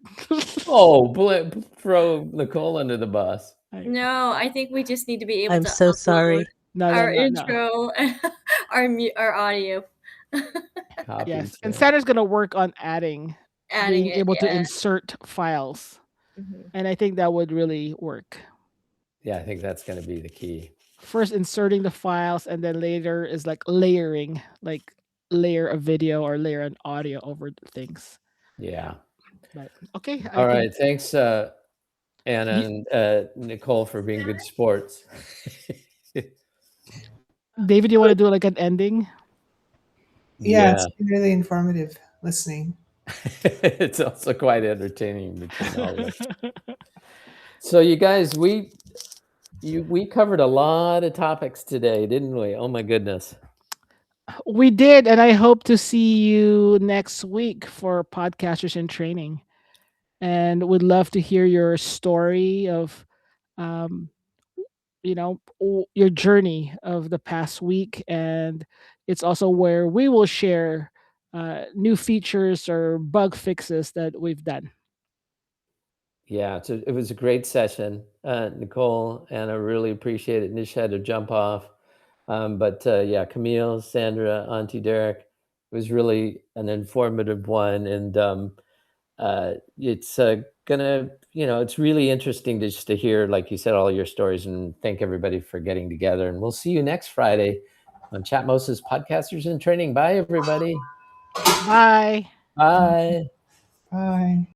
Throw Nicole under the bus. No, I think we just need to be able to. I'm so sorry. Our intro, our audio. Yes, and Sandra's gonna work on being able to insert files, and I think that would really work. Yeah, I think that's going to be the key. First inserting the files, and then later is like layering, like layer a video or layer an audio over things. Yeah. But okay. All right. Thanks. Anna and Nicole for being good sports. David, you want to do like an ending? Yeah, Yeah. it's been really informative listening. It's also quite entertaining between all of us. So you guys, we covered a lot of topics today, didn't we? Oh my goodness. We did, and I hope to see you next week for Podcasters in Training. And would love to hear your story of, um, your journey of the past week. And it's also where we will share new features or bug fixes that we've done. Yeah, it was a great session. Nicole, and I really appreciate it. Nish had to jump off. But yeah, Camille, Sandra, Auntie Derek, it was really an informative one. And it's it's really interesting just to hear, like you said, all your stories, and thank everybody for getting together. And we'll see you next Friday on Chatmosa's Podcasters in Training. Bye, everybody. Bye. Bye. Bye.